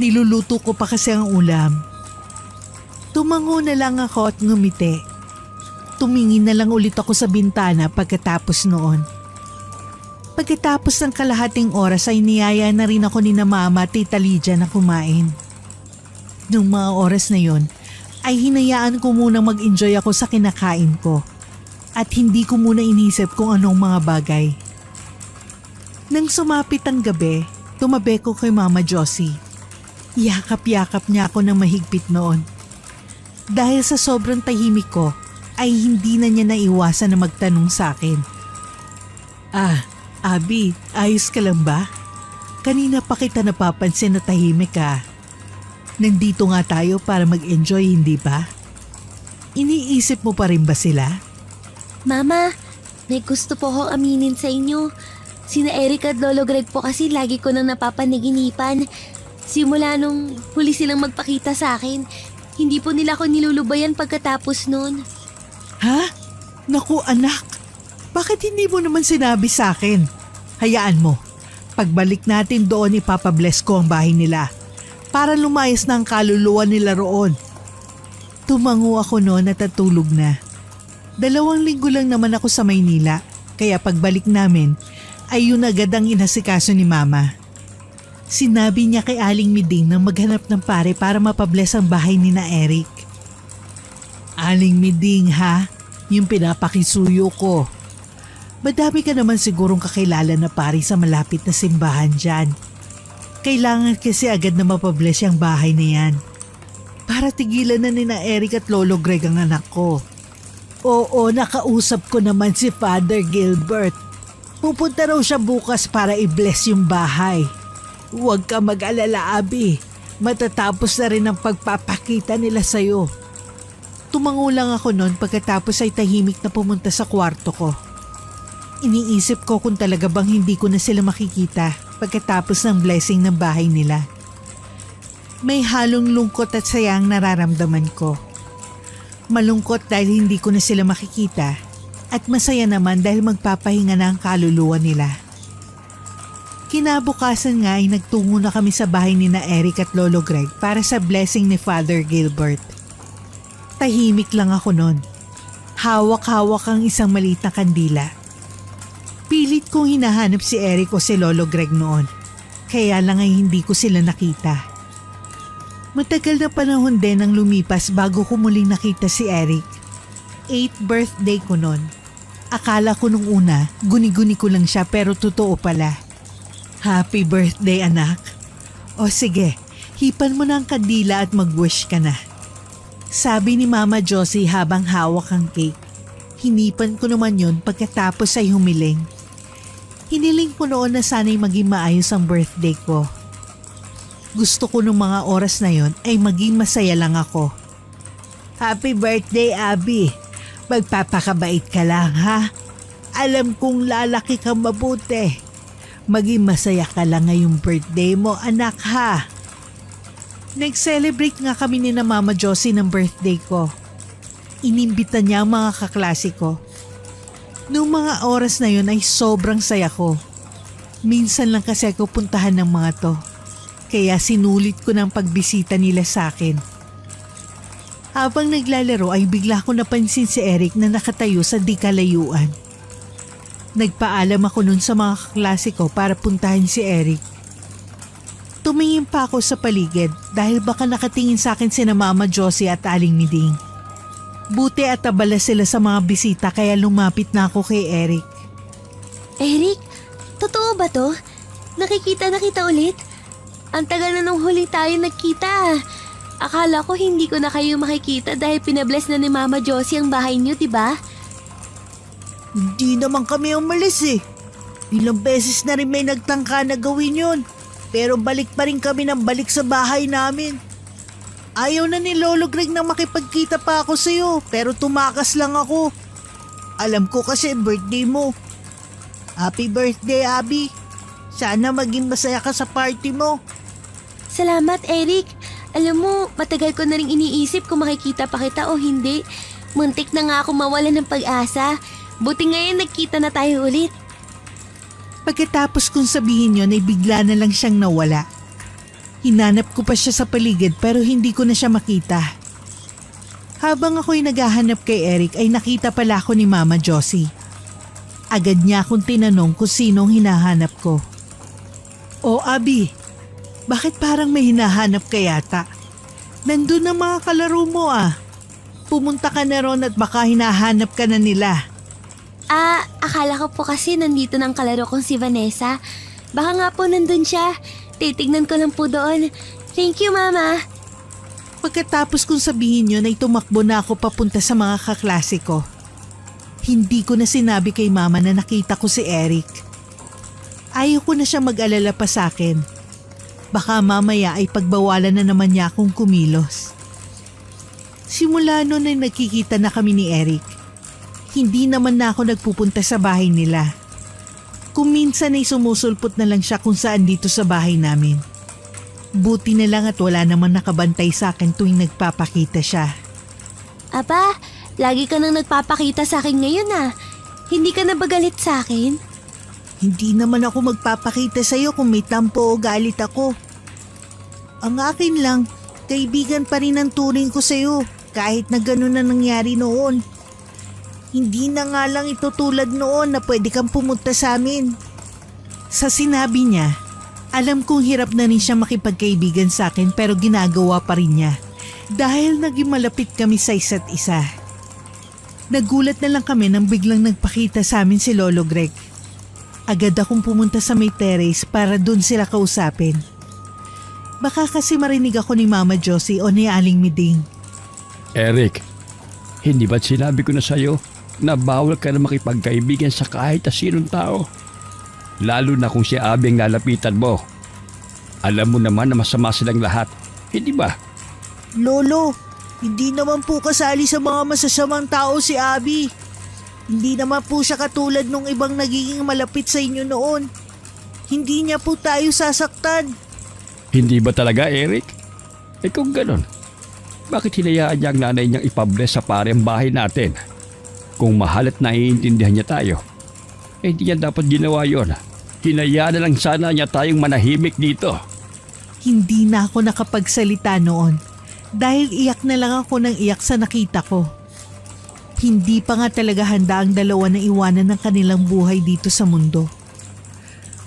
Niluluto ko pa kasi ang ulam. Tumango na lang ako at ngumiti. Tumingin na lang ulit ako sa bintana pagkatapos noon. Pagkatapos ng kalahating oras ay niyaya na rin ako ni na Mama at Tita Lydia na kumain. Nung mga oras na yon, ay hinayaan ko munang mag-enjoy ako sa kinakain ko at hindi ko muna inisip kung anong mga bagay. Nang sumapit ang gabi, tumabi ko kay Mama Josie. Yakap-yakap niya ako ng mahigpit noon. Dahil sa sobrang tahimik ko, ay hindi na niya naiwasan na magtanong sa akin. Abi, ayos ka lang ba? Kanina pa kita napapansin na tahimik ka. Nandito nga tayo para mag-enjoy, hindi ba? Iniisip mo pa rin ba sila? Mama, may gusto po akong aminin sa inyo. Sina Eric at Lolo Greg po kasi lagi ko nang napapanaginipan. Simula nung huli silang magpakita sa akin, hindi po nila ako nilulubayan pagkatapos nun. Ha? Naku anak, bakit hindi mo naman sinabi sa akin? Hayaan mo, pagbalik natin doon ipapabless ko ang bahay nila para lumayas na ang kaluluwa nila roon. Tumango ako noon at natulog na. 2 linggo lang naman ako sa Maynila, kaya pagbalik namin ay yun agad ang inasikaso ni Mama. Sinabi niya kay Aling Miding na maghanap ng pare para mapabless ang bahay ni na Eric. Aling Miding ha? Yung pinapakisuyo ko. Madami ka naman sigurong kakilala na pari sa malapit na simbahan dyan. Kailangan kasi agad na mapabless yung bahay na yan. Para tigilan na ni na Eric at Lolo Greg ang anak ko. Oo, nakausap ko naman si Father Gilbert. Pupunta raw siya bukas para i-bless yung bahay. Huwag ka mag-alala, Abi. Matatapos na rin ang pagpapakita nila sa'yo. Tumango lang ako noon pagkatapos ay tahimik na pumunta sa kwarto ko. Iniisip ko kung talaga bang hindi ko na sila makikita pagkatapos ng blessing ng bahay nila. May halong lungkot at saya ang nararamdaman ko. Malungkot dahil hindi ko na sila makikita at masaya naman dahil magpapahinga na ang kaluluwa nila. Kinabukasan nga ay nagtungo na kami sa bahay ni na Eric at Lolo Greg para sa blessing ni Father Gilbert. Tahimik lang ako noon. Hawak-hawak ang isang maliit na kandila. Pilit kong hinahanap si Eric o si Lolo Greg noon. Kaya lang ay hindi ko sila nakita. Matagal na panahon din ang lumipas bago ko muling nakita si Eric. 8th birthday ko noon. Akala ko nung una, guni-guni ko lang siya pero totoo pala. Happy birthday anak. O sige, Hipan mo na ang kandila at mag-wish ka na. Sabi ni Mama Josie habang hawak ang cake. Hinipan ko naman yon pagkatapos ay humiling. Hiniling ko noon na sana'y maging maayos ang birthday ko. Gusto ko nung mga oras na yon ay maging masaya lang ako. Happy birthday, Abby. Magpapakabait ka lang, ha? Alam kong lalaki kang mabuti. Maging masaya ka lang ngayong birthday mo, anak, ha? Nag-celebrate nga kami ni na Mama Josie ng birthday ko. Inimbita niya ang mga kaklase ko. Noong mga oras na yun ay sobrang saya ko. Minsan lang kasi ako puntahan ng mga to. Kaya sinulit ko ng pagbisita nila sa akin. Habang naglalaro ay bigla ko napansin si Eric na nakatayo sa di kalayuan. Nagpaalam ako nun sa mga kaklase ko para puntahan si Eric. Tumingin pa ako sa paligid dahil baka nakatingin sa akin sina Mama Josie at Aling Miding. Buti at abala sila sa mga bisita kaya lumapit na ako kay Eric. Eric, totoo ba to? Nakikita na kita ulit? Ang tagal na nung huli tayo nagkita. Akala ko hindi ko na kayo makikita dahil pinabless na ni Mama Josie ang bahay niyo, di ba? Hindi naman kami umalis eh. Ilang beses na rin may nagtangka na gawin yun. Pero balik pa rin kami ng balik sa bahay namin. Ayaw na ni Lolo Greg na makipagkita pa ako sa'yo pero tumakas lang ako. Alam ko kasi birthday mo. Happy birthday, Abby. Sana maging masaya ka sa party mo. Salamat, Eric. Alam mo, matagal ko na rin iniisip kung makikita pa kita o hindi. Muntik na nga ako mawala ng pag-asa. Buti ngayon nagkita na tayo ulit. Pagkatapos kong sabihin yun ay bigla na lang siyang nawala. Hinanap ko pa siya sa paligid pero hindi ko na siya makita. Habang ako'y naghahanap kay Eric ay nakita pala ako ni Mama Josie. Agad niya akong tinanong kung sinong hinahanap ko. O Abby, bakit parang may hinahanap ka yata? Nandun ang mga kalaro mo ah. Pumunta ka na ron at baka hinahanap ka na nila. Akala ko po kasi nandito ng kalaro kong si Vanessa. Baka nga po nandun siya. Titignan ko lang po doon. Thank you, Mama. Pagkatapos kong sabihin yun ay tumakbo na ako papunta sa mga kaklase ko. Hindi ko na sinabi kay Mama na nakita ko si Eric. Ayaw ko na siya mag-alala pa sa akin. Baka mamaya ay pagbawalan na naman niya akong kumilos. Simula noon ay nagkikita na kami ni Eric. Hindi naman na ako nagpupunta sa bahay nila. Kung minsan ay sumusulpot na lang siya kung saan dito sa bahay namin. Buti na lang at wala naman nakabantay sa akin tuwing nagpapakita siya. Aba, lagi ka nang nagpapakita sa akin ngayon ah. Hindi ka na ba galit sa akin? Hindi naman ako magpapakita sa'yo kung may tampo o galit ako. Ang akin lang, kaibigan pa rin ang turing ko sa'yo kahit na ganun na nangyari noon. Hindi na nga lang ito tulad noon na pwede kang pumunta sa amin. Sa sinabi niya, alam kong hirap na rin siya makipagkaibigan sa akin pero ginagawa pa rin niya dahil naging malapit kami sa isa't isa. Nagulat na lang kami nang biglang nagpakita sa amin si Lolo Greg. Agad akong pumunta sa may terrace para dun sila kausapin. Baka kasi marinig ako ni Mama Josie o ni Aling Miding. Eric, hindi ba't sinabi ko na sa'yo na bawal ka na makipagkaibigan sa kahit na sinong tao? Lalo na kung si Abby ang lalapitan mo. Alam mo naman na masama silang lahat, hindi ba? Lolo, hindi naman po kasali sa mga masasamang tao si Abby. Hindi naman po siya katulad nung ibang nagiging malapit sa inyo noon. Hindi niya po tayo sasaktan. Hindi ba talaga, Eric? Kung ganon, bakit hinayaan niya ang nanay niyang ipabless sa pare ang bahay natin? Kung mahal at naiintindihan niya tayo, hindi niya dapat ginawa yon. Hinayaan na lang sana niya tayong manahimik dito. Hindi na ako nakapagsalita noon dahil iyak na lang ako ng iyak sa nakita ko. Hindi pa nga talaga handa ang dalawa na iwanan ng kanilang buhay dito sa mundo.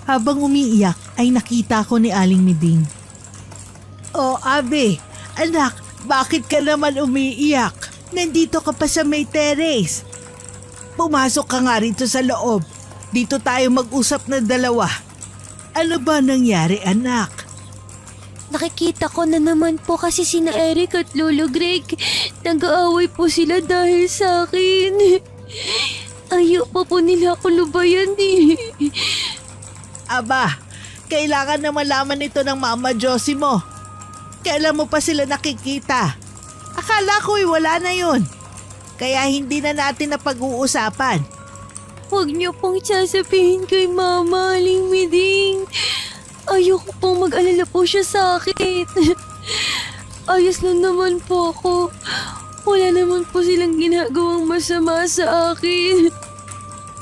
Habang umiiyak ay nakita ko ni Aling Miding. Oh, Abby, anak, bakit ka naman umiiyak? Nandito ka pa sa may terrace. Pumasok ka nga rito sa loob. Dito tayo mag-usap na dalawa. Ano ba nangyari, anak? nakikita ko na naman po kasi sina Eric at Lolo Greg. Nag-aaway po sila dahil sa akin. Ayaw pa po nila ako lubayan eh. Aba, kailangan na malaman ito ng Mama Josie mo. Kailan mo pa sila nakikita? Akala ko'y wala na yun. Kaya hindi na natin napag-uusapan. Huwag niyo pong sasabihin kay Mama, Aling Miding. Ayoko pong mag-alala po siya sa akin. Ayos lang naman po ako. Wala naman po silang ginagawang masama sa akin.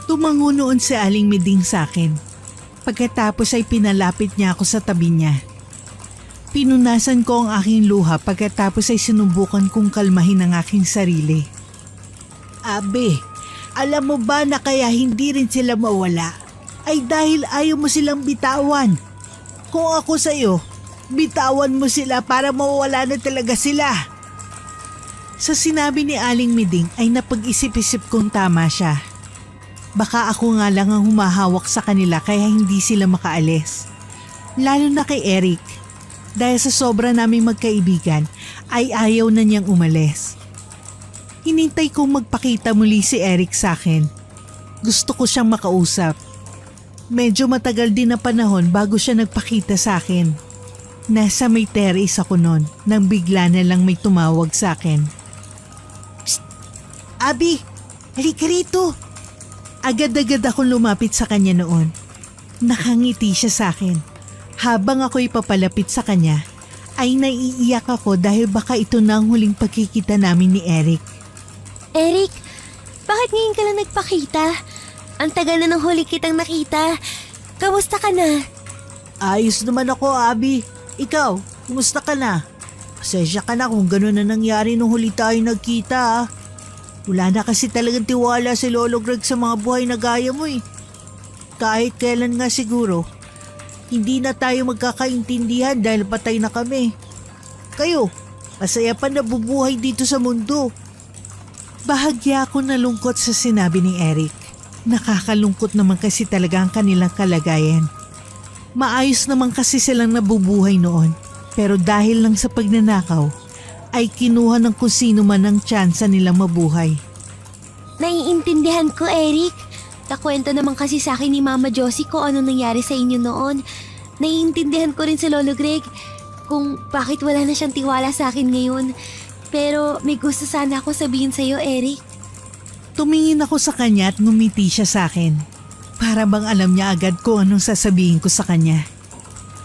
Tumango noon si Aling Miding sa akin. Pagkatapos ay pinalapit niya ako sa tabi niya. Pinunasan ko ang aking luha pagkatapos ay sinubukan kong kalmahin ang aking sarili. Abe, alam mo ba na kaya hindi rin sila mawala? Ay dahil ayaw mo silang bitawan. Kung ako sa'yo, bitawan mo sila para mawala na talaga sila. Sa sinabi ni Aling Miding ay napag-isip-isip kong tama siya. Baka ako nga lang ang humahawak sa kanila kaya hindi sila makaalis. Lalo na kay Eric. Dahil sa sobra naming magkaibigan ay ayaw na niyang umalis. Hinintay kong magpakita muli si Eric sa akin. Gusto ko siyang makausap. Medyo matagal din na panahon bago siya nagpakita sa akin. Nasa may terrace ako noon nang bigla na lang may tumawag sa akin. Psst! Abi! Halika rito! Agad-agad akong lumapit sa kanya noon. Nakangiti siya sa akin. Habang ako'y papalapit sa kanya, ay naiiyak ako dahil baka ito na ang huling pagkikita namin ni Eric. Eric, bakit ngayon ka lang nagpakita? Ang tagal na ng huli kitang nakita. Kamusta ka na? Ayos naman ako, Abi. Ikaw, kumusta ka na? Pasensya ka na kung gano'n na nangyari nung huli tayo nagkita ah. Wala na kasi talagang tiwala si Lolo Greg sa mga buhay na gaya mo eh. Kahit kailan nga siguro, hindi na tayo magkakaintindihan dahil patay na kami. Kayo, masaya pa nabubuhay dito sa mundo. Bahagya ako nalungkot sa sinabi ni Eric. Nakakalungkot naman kasi talaga ang kanilang kalagayan. Maayos naman kasi silang nabubuhay noon. Pero dahil lang sa pagnanakaw, ay kinuha ng kung sino man ang tsansa nilang mabuhay. Naiintindihan ko, Eric. Nakwento naman kasi sa akin ni Mama Josie kung ano nangyari sa inyo noon. Naiintindihan ko rin si Lolo Greg kung bakit wala na siyang tiwala sa akin ngayon. Pero may gusto sana ako sabihin sa'yo, Eric. Tumingin ako sa kanya at ngumiti siya sa akin. Para bang alam niya agad kung anong sasabihin ko sa kanya.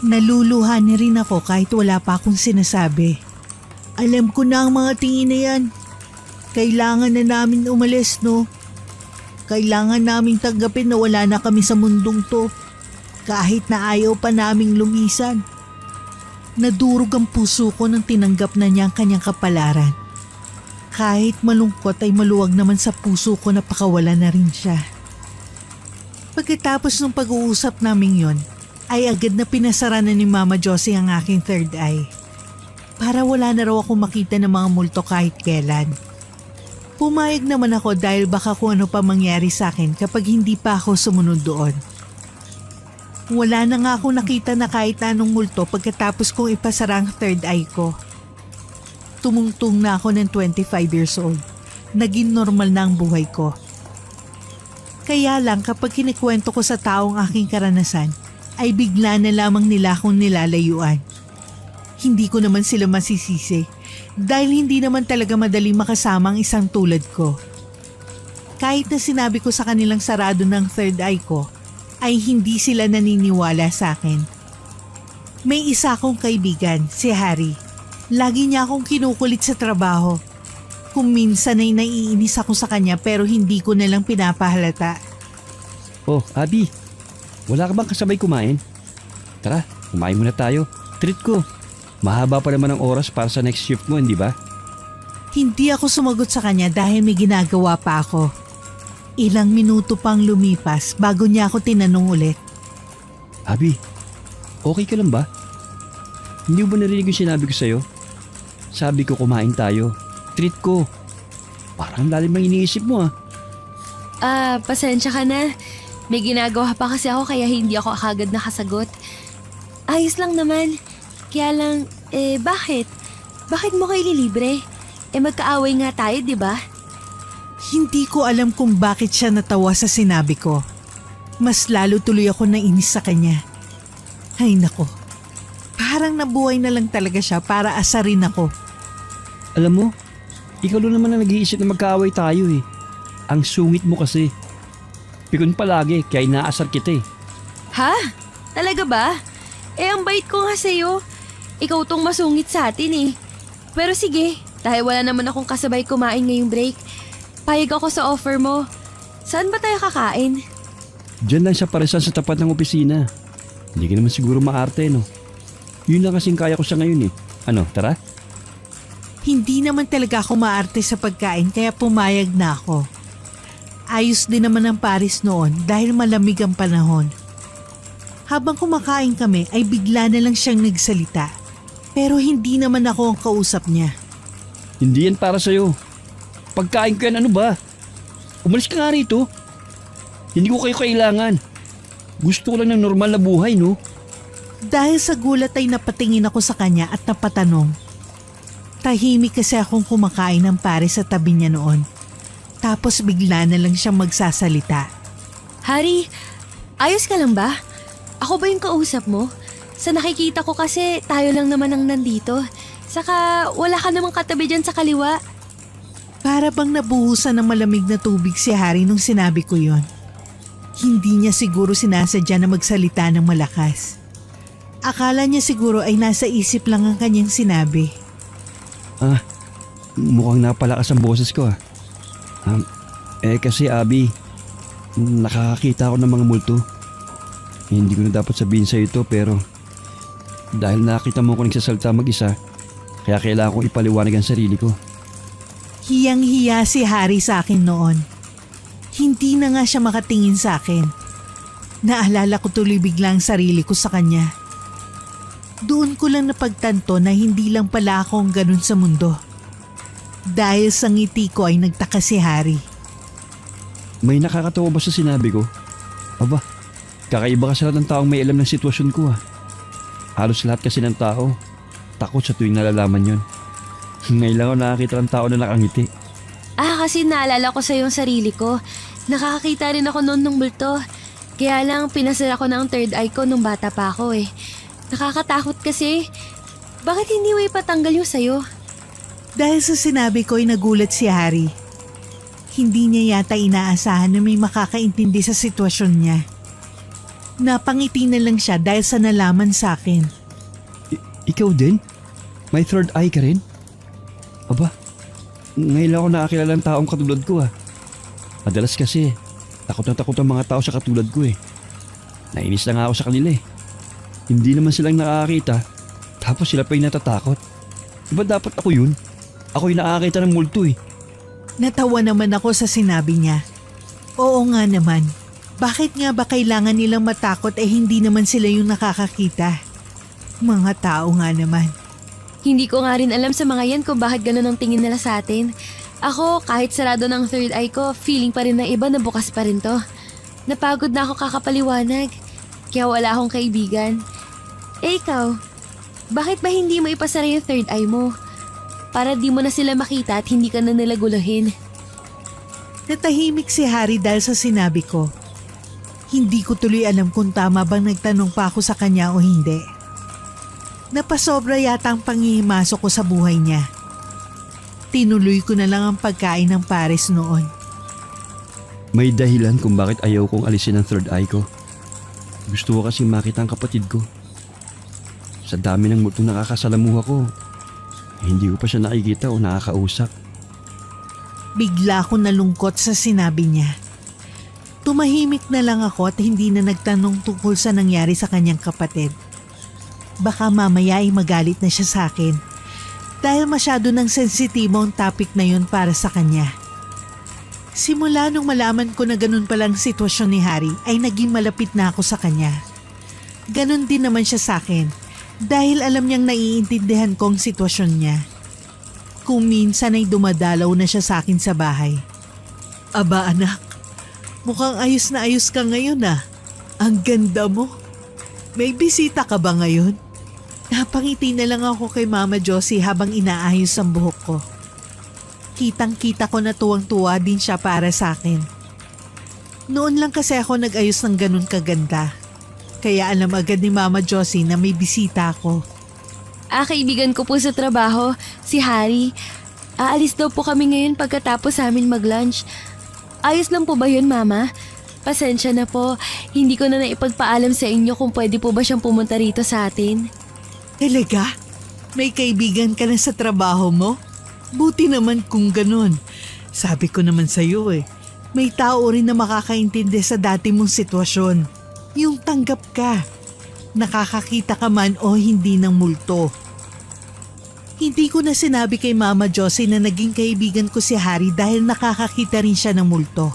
Naluluha na rin ako kahit wala pa akong sinasabi. Alam ko na ang mga tingin na yan. Kailangan na namin umalis, no? Kailangan naming tanggapin na wala na kami sa mundong to. Kahit na ayaw pa naming lumisan. Nadurog ang puso ko nang tinanggap na niya ang kanyang kapalaran. Kahit malungkot ay maluwag naman sa puso ko na pakawala na rin siya. Pagkatapos ng pag-uusap naming yon, ay agad na pinasara na ni Mama Josie ang aking third eye. Para wala na raw ako makita ng mga multo kahit kailan. Pumayag naman ako dahil baka kung ano pa mangyari sa akin kapag hindi pa ako sumunod doon. Wala na nga ako nakita na kahit anong multo pagkatapos kong ipasara ang third eye ko. Tumungtong na ako ng 25 years old. Naging normal na ang buhay ko. Kaya lang kapag kinikwento ko sa taong aking karanasan, ay bigla na lamang nila akong nilalayuan. Hindi ko naman sila masisisi dahil hindi naman talaga madaling makasama ang isang tulad ko. Kahit na sinabi ko sa kanilang sarado ng third eye ko, ay hindi sila naniniwala sa akin. May isa akong kaibigan, si Harry. Lagi niya akong kinukulit sa trabaho. Kung minsan ay naiinis ako sa kanya pero hindi ko nalang pinapahalata. Oh, Abi, wala ka bang kasabay kumain? Tara, kumain muna tayo. Treat ko. Mahaba pa naman ang oras para sa next shift mo, hindi ba? Hindi ako sumagot sa kanya dahil may ginagawa pa ako. Ilang minuto pang lumipas bago niya ako tinanong ulit. Abi, okay ka lang ba? Hindi mo ba narinig yung sinabi ko sa'yo? Sabi ko kumain tayo. Treat ko. Parang lalim ang iniisip mo ah. Pasensya ka na. May ginagawa pa kasi ako kaya hindi ako agad nakasagot. Ayos lang naman. Kaya lang, bakit? Bakit mo kayo ililibre? Magkaaway nga tayo, di ba? Hindi ko alam kung bakit siya natawa sa sinabi ko. Mas lalo tuloy ako nainis sa kanya. Ay nako, parang nabuhay na lang talaga siya para asarin ako. Alam mo, ikaw lang naman na nag-iisip na magkaaway tayo eh. Ang sungit mo kasi. Pikon palagi kaya inaasar kita eh. Ha? Talaga ba? Ang bait ko nga sa'yo. Ikaw tong masungit sa atin eh. Pero sige, dahil wala naman akong kasabay kumain ngayong break, payag ako sa offer mo. Saan ba tayo kakain? Diyan lang sa paresan sa tapat ng opisina. Hindi ka naman siguro maarte no. Yun lang kasing kaya ko sa ngayon eh. Ano, tara? Hindi naman talaga ako maarte sa pagkain kaya pumayag na ako. Ayos din naman ang Paris noon dahil malamig ang panahon. Habang kumakain kami ay bigla na lang siyang nagsalita. Pero hindi naman ako ang kausap niya. Hindi yan para sa'yo. Pagkain ko yan, ano ba? Umalis ka nga rito. Hindi ko kayo kailangan. Gusto ko lang ng normal na buhay, no? Dahil sa gulat ay napatingin ako sa kanya at napatanong. Tahimik kasi akong kumakain ng Paris sa tabi niya noon. Tapos bigla na lang siyang magsasalita. Hari, ayos ka lang ba? Ako ba yung kausap mo? Sa nakikita ko kasi tayo lang naman ang nandito. Saka wala ka namang katabi dyan sa kaliwa. Para bang nabuhusan ng malamig na tubig si Harry nung sinabi ko yon. Hindi niya siguro sinasadya na magsalita ng malakas. Akala niya siguro ay nasa isip lang ang kanyang sinabi. Mukhang napalakas ang boses ko ah. Kasi Abby, nakakakita ako ng mga multo. Hindi ko na dapat sabihin sa ito pero dahil nakita mo ko nagsasalita mag-isa, kaya kailangan kong ipaliwanag ang sarili ko. Hiyang-hiya si Harry sa akin noon. Hindi na nga siya makatingin sa akin. Naalala ko tuloy biglang sarili ko sa kanya. Doon ko lang napagtanto na hindi lang pala akong ganun sa mundo. Dahil sa ngiti ko ay nagtaka si Harry. May nakakatawa ba sa sinabi ko? Aba, kakaiba kasi lahat ng taong may alam ng sitwasyon ko ah. Halos lahat kasi ng tao takot sa tuwing nalalaman yon. Ngayon lang ako nakakita ng tao na nakangiti. Kasi naalala ko sa yung sarili ko. Nakakakita rin ako noon ng multo. Kaya lang pinasara ko ng third eye ko nung bata pa ako eh. Nakakatakot kasi. Bakit hindi mo ipatanggal yung sayo? Dahil sa sinabi ko ay nagulat si Harry. Hindi niya yata inaasahan na may makakaintindi sa sitwasyon niya. Napangiti na lang siya dahil sa nalaman sa akin. Ikaw din? May third eye ka rin? Aba, ngayon lang ako nakakilala ng taong katulad ko ah. Madalas kasi, takot na takot ang mga tao sa katulad ko eh. Nainis na nga ako sa kanila eh. Hindi naman silang nakakita, tapos sila pa yung natatakot. Diba dapat ako yun? Ako yung nakakita ng multo eh. Natawa naman ako sa sinabi niya. Oo nga naman. Bakit nga ba kailangan nilang matakot hindi naman sila yung nakakakita? Mga tao nga naman. Hindi ko nga rin alam sa mga yan kung bakit ganun ang tingin nila sa atin. Ako, kahit sarado ng third eye ko, feeling pa rin ng iba na bukas pa rin to. Napagod na ako kakapaliwanag. Kaya wala akong kaibigan. Ikaw, bakit ba hindi mo ipasara yung third eye mo? Para di mo na sila makita at hindi ka na nila guluhin. Natahimik si Harry dahil sa sinabi ko. Hindi ko tuloy alam kung tama bang nagtanong pa ako sa kanya o hindi. Napasobra yata ang pangihimasok ko sa buhay niya. Tinuloy ko na lang ang pagkain ng Paris noon. May dahilan kung bakit ayaw kong alisin ang third eye ko. Gusto ko kasi makita ang kapatid ko. Sa dami ng multong nakakasalamuha ko, hindi ko pa siya nakikita o nakakausap. Bigla ko nalungkot sa sinabi niya. Tumahimik na lang ako at hindi na nagtanong tungkol sa nangyari sa kanyang kapatid. Baka mamaya ay magalit na siya sa akin dahil masyado ng sensitibo ang topic na yun para sa kanya. Simula nung malaman ko na ganun palang sitwasyon ni Harry ay naging malapit na ako sa kanya. Ganun din naman siya sa akin dahil alam niyang naiintindihan ko ang sitwasyon niya. Kung minsan ay dumadalaw na siya sa akin sa bahay. Aba anak, mukhang ayos na ayos ka ngayon ah. Ang ganda mo. May bisita ka ba ngayon? Napangiti na lang ako kay Mama Josie habang inaayos ang buhok ko. Kitang-kita ko na tuwang-tuwa din siya para sa akin. Noon lang kasi ako nag-ayos ng ganun kaganda. Kaya alam agad ni Mama Josie na may bisita ako. Kaibigan ko po sa trabaho, si Harry. Aalis daw po kami ngayon pagkatapos amin mag-lunch. Ayos lang po ba yun, Mama? Pasensya na po, hindi ko na naipagpaalam sa inyo kung pwede po ba siyang pumunta rito sa atin. Talaga? May kaibigan ka na sa trabaho mo? Buti naman kung ganun. Sabi ko naman sa iyo may tao rin na makakaintindi sa dati mong sitwasyon. Yung tanggap ka. Nakakakita ka man o hindi ng multo. Hindi ko na sinabi kay Mama Josie na naging kaibigan ko si Harry dahil nakakakita rin siya ng multo.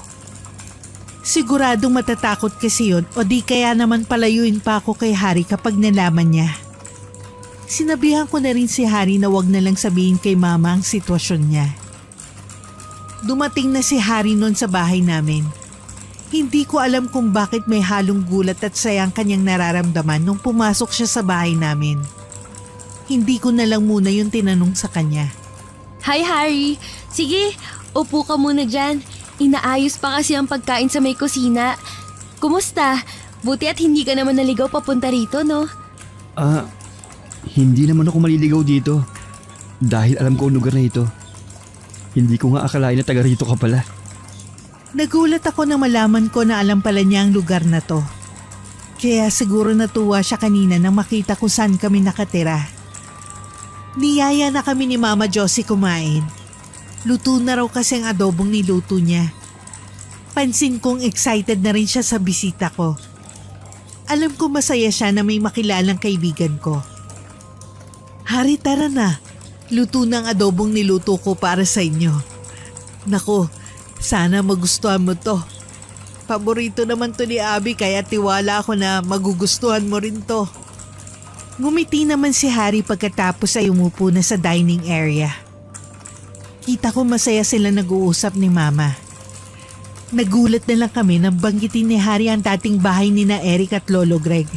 Siguradong matatakot kasi yun o di kaya naman palayuin pa ako kay Harry kapag nalaman niya. Sinabihan ko na rin si Harry na wag na lang sabihin kay Mama ang sitwasyon niya. Dumating na si Harry noon sa bahay namin. Hindi ko alam kung bakit may halong gulat at sayang kanyang nararamdaman nung pumasok siya sa bahay namin. Hindi ko na lang muna yung tinanong sa kanya. Hi, Harry. Sige, upo ka muna dyan. Inaayos pa kasi ang pagkain sa may kusina. Kumusta? Buti at hindi ka naman naligaw papunta rito, no? Hindi naman ako maliligaw dito. Dahil alam ko ang lugar na ito. Hindi ko nga akalain na taga rito ka pala. Nagulat ako na malaman ko na alam pala niya ang lugar na to. Kaya siguro natuwa siya kanina nang makita kung saan kami nakatira. Niyaya na kami ni Mama Josie kumain. Luto na raw kasi ang adobong niluto niya. Pansin kong excited na rin siya sa bisita ko. Alam ko masaya siya na may makilalang kaibigan ko. Hari, tara na. Luto ng adobong niluto ko para sa inyo. Nako, sana magustuhan mo to. Paborito naman to ni Abby kaya tiwala ako na magugustuhan mo rin to. Ngumiti naman si Harry pagkatapos ay umupo na sa dining area. Kita ko masaya sila nag-uusap ni Mama. Nagulat na lang kami nang banggitin ni Harry ang dating bahay ni na Eric at Lolo Greg.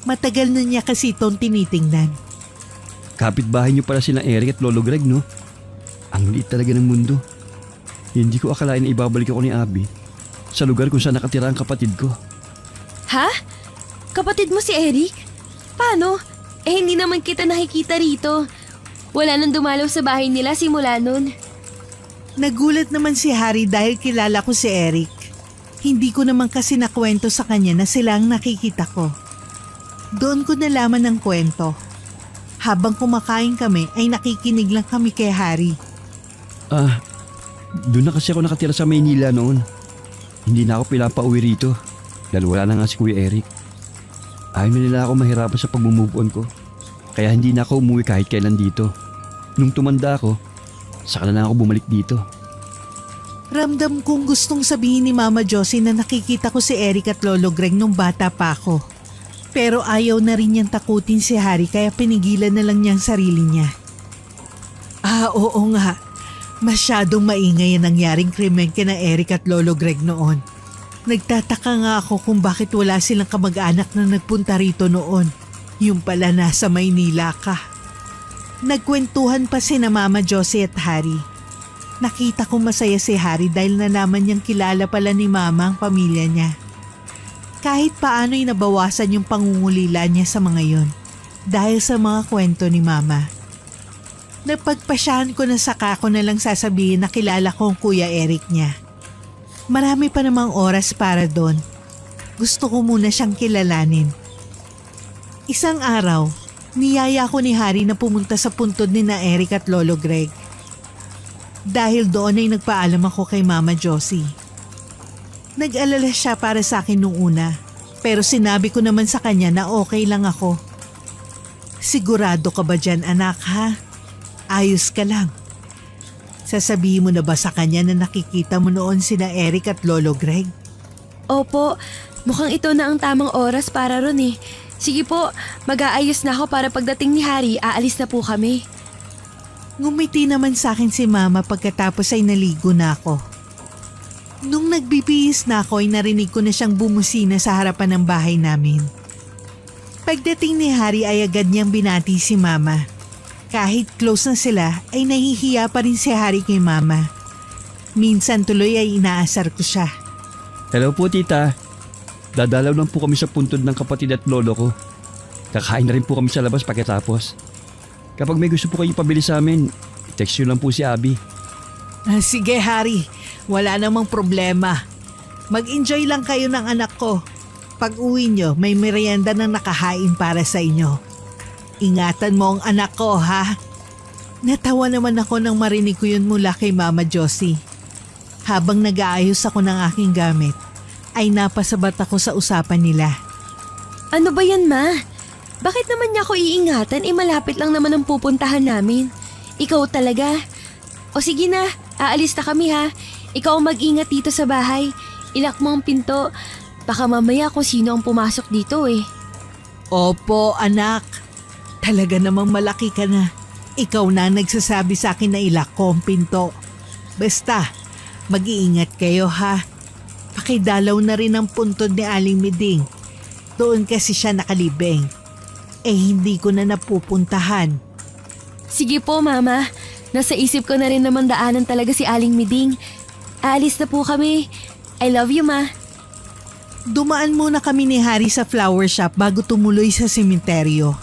Matagal na niya kasi itong tinitingnan. Kapitbahay niyo pala sina Eric at Lolo Greg, no? Ang liit talaga ng mundo. Hindi ko akalain na ibabalik ako ni Abby sa lugar kung saan nakatira ang kapatid ko. Ha? Kapatid mo si Eric? Paano? Hindi naman kita nakikita rito. Wala nang dumalaw sa bahay nila simula nun. Nagulat naman si Harry dahil kilala ko si Eric. Hindi ko naman kasi nakwento sa kanya na sila ang nakikita ko. Doon ko nalaman ang kwento. Habang kumakain kami ay nakikinig lang kami kay Harry. Doon na kasi ako nakatira sa Maynila noon. Hindi na ako pinapauwi rito dahil wala na nga si Kuya Eric. Ayaw na nila ako mahirapan sa pag-move on ko. Kaya hindi na ako umuwi kahit kailan dito. Nung tumanda ako, saka na lang ako bumalik dito. Ramdam kong gustong sabihin ni Mama Josie na nakikita ko si Eric at Lolo Greg nung bata pa ako. Pero ayaw na rin niyang takutin si Harry kaya pinigilan na lang niya ang sarili niya. Oo nga. Masyadong maingay ang nangyaring krimen kina Eric at Lolo Greg noon. Nagtataka nga ako kung bakit wala silang kamag-anak na nagpunta rito noon. Yung pala nasa Maynila ka. Nagkwentuhan pa si na Mama Josie at Harry. Nakita ko masaya si Harry dahil nalaman niyang kilala pala ni Mama ang pamilya niya. Kahit paano'y nabawasan yung pangungulila niya sa mga yon dahil sa mga kwento ni Mama. Napagpasyahan ko na saka ko na lang sasabihin na kilala ko ang Kuya Eric niya. Marami pa namang oras para doon. Gusto ko muna siyang kilalanin. Isang araw, niyaya ko ni Harry na pumunta sa puntod ni na Eric at Lolo Greg. Dahil doon ay nagpaalam ako kay Mama Josie. Nag-alala siya para sa akin nung una, pero sinabi ko naman sa kanya na okay lang ako. Sigurado ka ba dyan, anak, ha? Ayos ka lang. Sasabihin mo na ba sa kanya na nakikita mo noon sina Eric at Lolo Greg? Opo, mukhang ito na ang tamang oras para ron eh. Sige po, mag-aayos na ako para pagdating ni Harry, aalis na po kami. Ngumiti naman sa akin si Mama pagkatapos ay naligo na ako. Nung nagbibihis na ako ay narinig ko na siyang bumusina sa harapan ng bahay namin. Pagdating ni Harry ay agad niyang binati si Mama. Kahit close na sila ay nahihiya pa rin si Harry kay Mama. Minsan tuloy ay inaasar ko siya. Hello po tita. Dadalaw lang po kami sa puntod ng kapatid at lolo ko. Kakain na rin po kami sa labas pagkatapos. Kapag may gusto po kayo pabili sa amin, text nyo lang po si Abby. Sige Harry, wala namang problema. Mag-enjoy lang kayo ng anak ko. Pag uwi nyo, may merienda na nakahain para sa inyo. Ingatan mo ang anak ko ha. Natawa naman ako nang marinig ko yun mula kay Mama Josie. Habang nag-aayos ako ng aking gamit, ay napasabat ako sa usapan nila. Ano ba yan, Ma? Bakit naman niya ako iingatan? Malapit lang naman ang pupuntahan namin. Ikaw talaga. O sige na, aalis na kami ha. Ikaw ang mag-ingat dito sa bahay. Ilak mo ang pinto. Baka mamaya kung sino ang pumasok dito eh. Opo anak, talaga namang malaki ka na. Ikaw na nagsasabi sa akin na ilak ko ang pinto. Basta, mag-iingat kayo ha. Pakidalaw na rin ang puntod ni Aling Miding. Doon kasi siya nakalibing. Hindi ko na napupuntahan. Sige po, Mama. Nasa isip ko na rin naman daanan talaga si Aling Miding. Aalis na po kami. I love you, Ma. Dumaan muna kami ni Harry sa flower shop bago tumuloy sa sementeryo.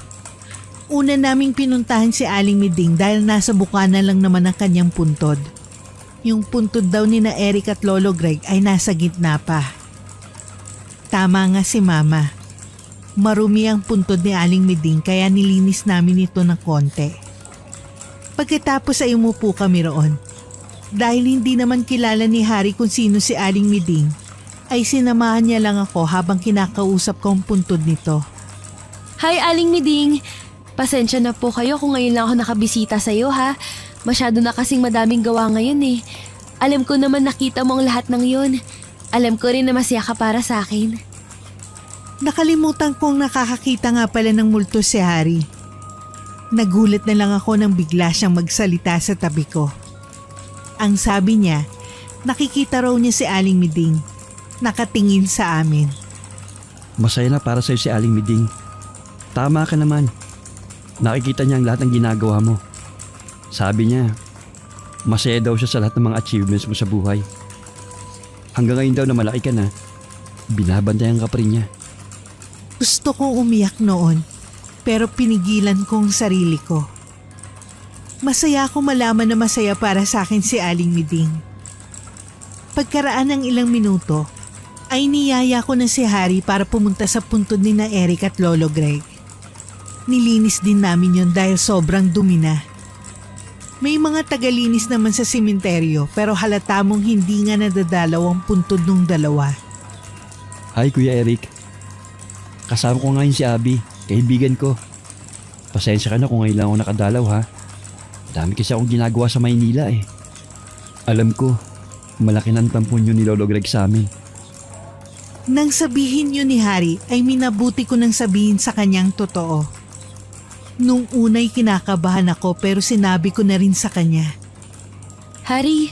Una naming pinuntahan si Aling Miding dahil nasa bukana lang naman ang kanyang puntod. Yung puntod daw ni na Eric at Lolo Greg ay nasa gitna pa. Tama nga si Mama. Marumi ang puntod ni Aling Miding kaya nilinis namin ito ng konti. Pagkatapos ay umupo kami roon. Dahil hindi naman kilala ni Harry kung sino si Aling Miding, ay sinamahan niya lang ako habang kinakausap ko ang puntod nito. Hi, Aling Miding. Pasensya na po kayo kung ngayon lang ako nakabisita sa iyo ha. Masyado na kasing madaming gawa ngayon eh. Alam ko naman nakita mo ang lahat ng yun. Alam ko rin na masaya ka para sa akin. Nakalimutan kong nakakakita nga pala ng multo si Harry. Nagulat na lang ako nang bigla siyang magsalita sa tabi ko. Ang sabi niya, nakikita raw niya si Aling Miding. Nakatingin sa amin. Masaya na para sa'yo si Aling Miding. Tama ka naman. Nakikita niya ang lahat ng ginagawa mo. Sabi niya, masaya daw siya sa lahat ng mga achievements mo sa buhay. Hanggang ngayon daw na malaki ka na, binabantayan ka pa rin niya. Gusto kong umiyak noon, pero pinigilan kong sarili ko. Masaya ako malaman na masaya para sa akin si Aling Miding. Pagkaraan ng ilang minuto, ay niyaya ko na si Harry para pumunta sa puntod ni na Eric at Lolo Greg. Nilinis din namin yun dahil sobrang dumi na. May mga tagalinis naman sa sementeryo pero halata mong hindi nga nadadalaw ang puntod ng dalawa. Hi Kuya Eric. Kasama ko ngayon si Abby, kaibigan ko. Pasensya ka na kung ngayon lang ako nakadalaw ha. Dami kasi akong ginagawa sa Maynila eh. Alam ko, malaki ng tampon yun ni Lolo Greg sa amin. Nang sabihin yun ni Harry ay minabuti ko nang sabihin sa kanyang totoo. Nung unay kinakabahan ako pero sinabi ko na rin sa kanya. Harry,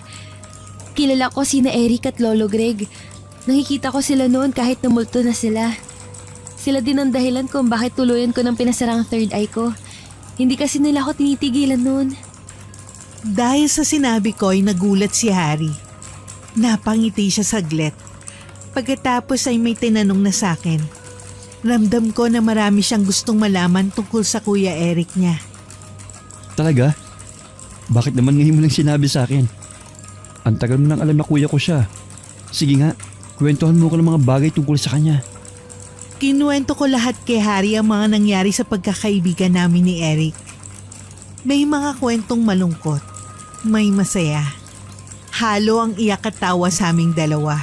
kilala ko sina Eric at Lolo Greg. Nakikita ko sila noon kahit namulto na sila. Sila din ang dahilan kung bakit tuluyan ko ng pinasarang third eye ko. Hindi kasi nila ako tinitigilan noon. Dahil sa sinabi ko ay nagulat si Harry. Napangiti siya saglit. Pagkatapos ay may tinanong na sa akin. Ramdam ko na marami siyang gustong malaman tungkol sa Kuya Eric niya. Talaga? Bakit naman ngayon mo lang sinabi sa akin? Ang tagal mo nang alam na kuya ko siya. Sige nga, kwentuhan mo ko ng mga bagay tungkol sa kanya. Kinuwento ko lahat kay Harry ang mga nangyari sa pagkakaibigan namin ni Eric. May mga kwentong malungkot, may masaya. Halo ang iyak at tawa sa aming dalawa.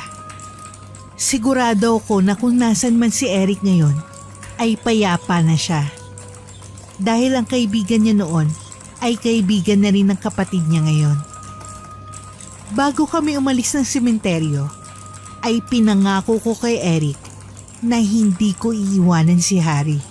Sigurado ako na kung nasan man si Eric ngayon, ay payapa na siya. Dahil ang kaibigan niya noon ay kaibigan na rin ng kapatid niya ngayon. Bago kami umalis ng sementeryo, ay pinangako ko kay Eric na hindi ko iiwanan si Harry.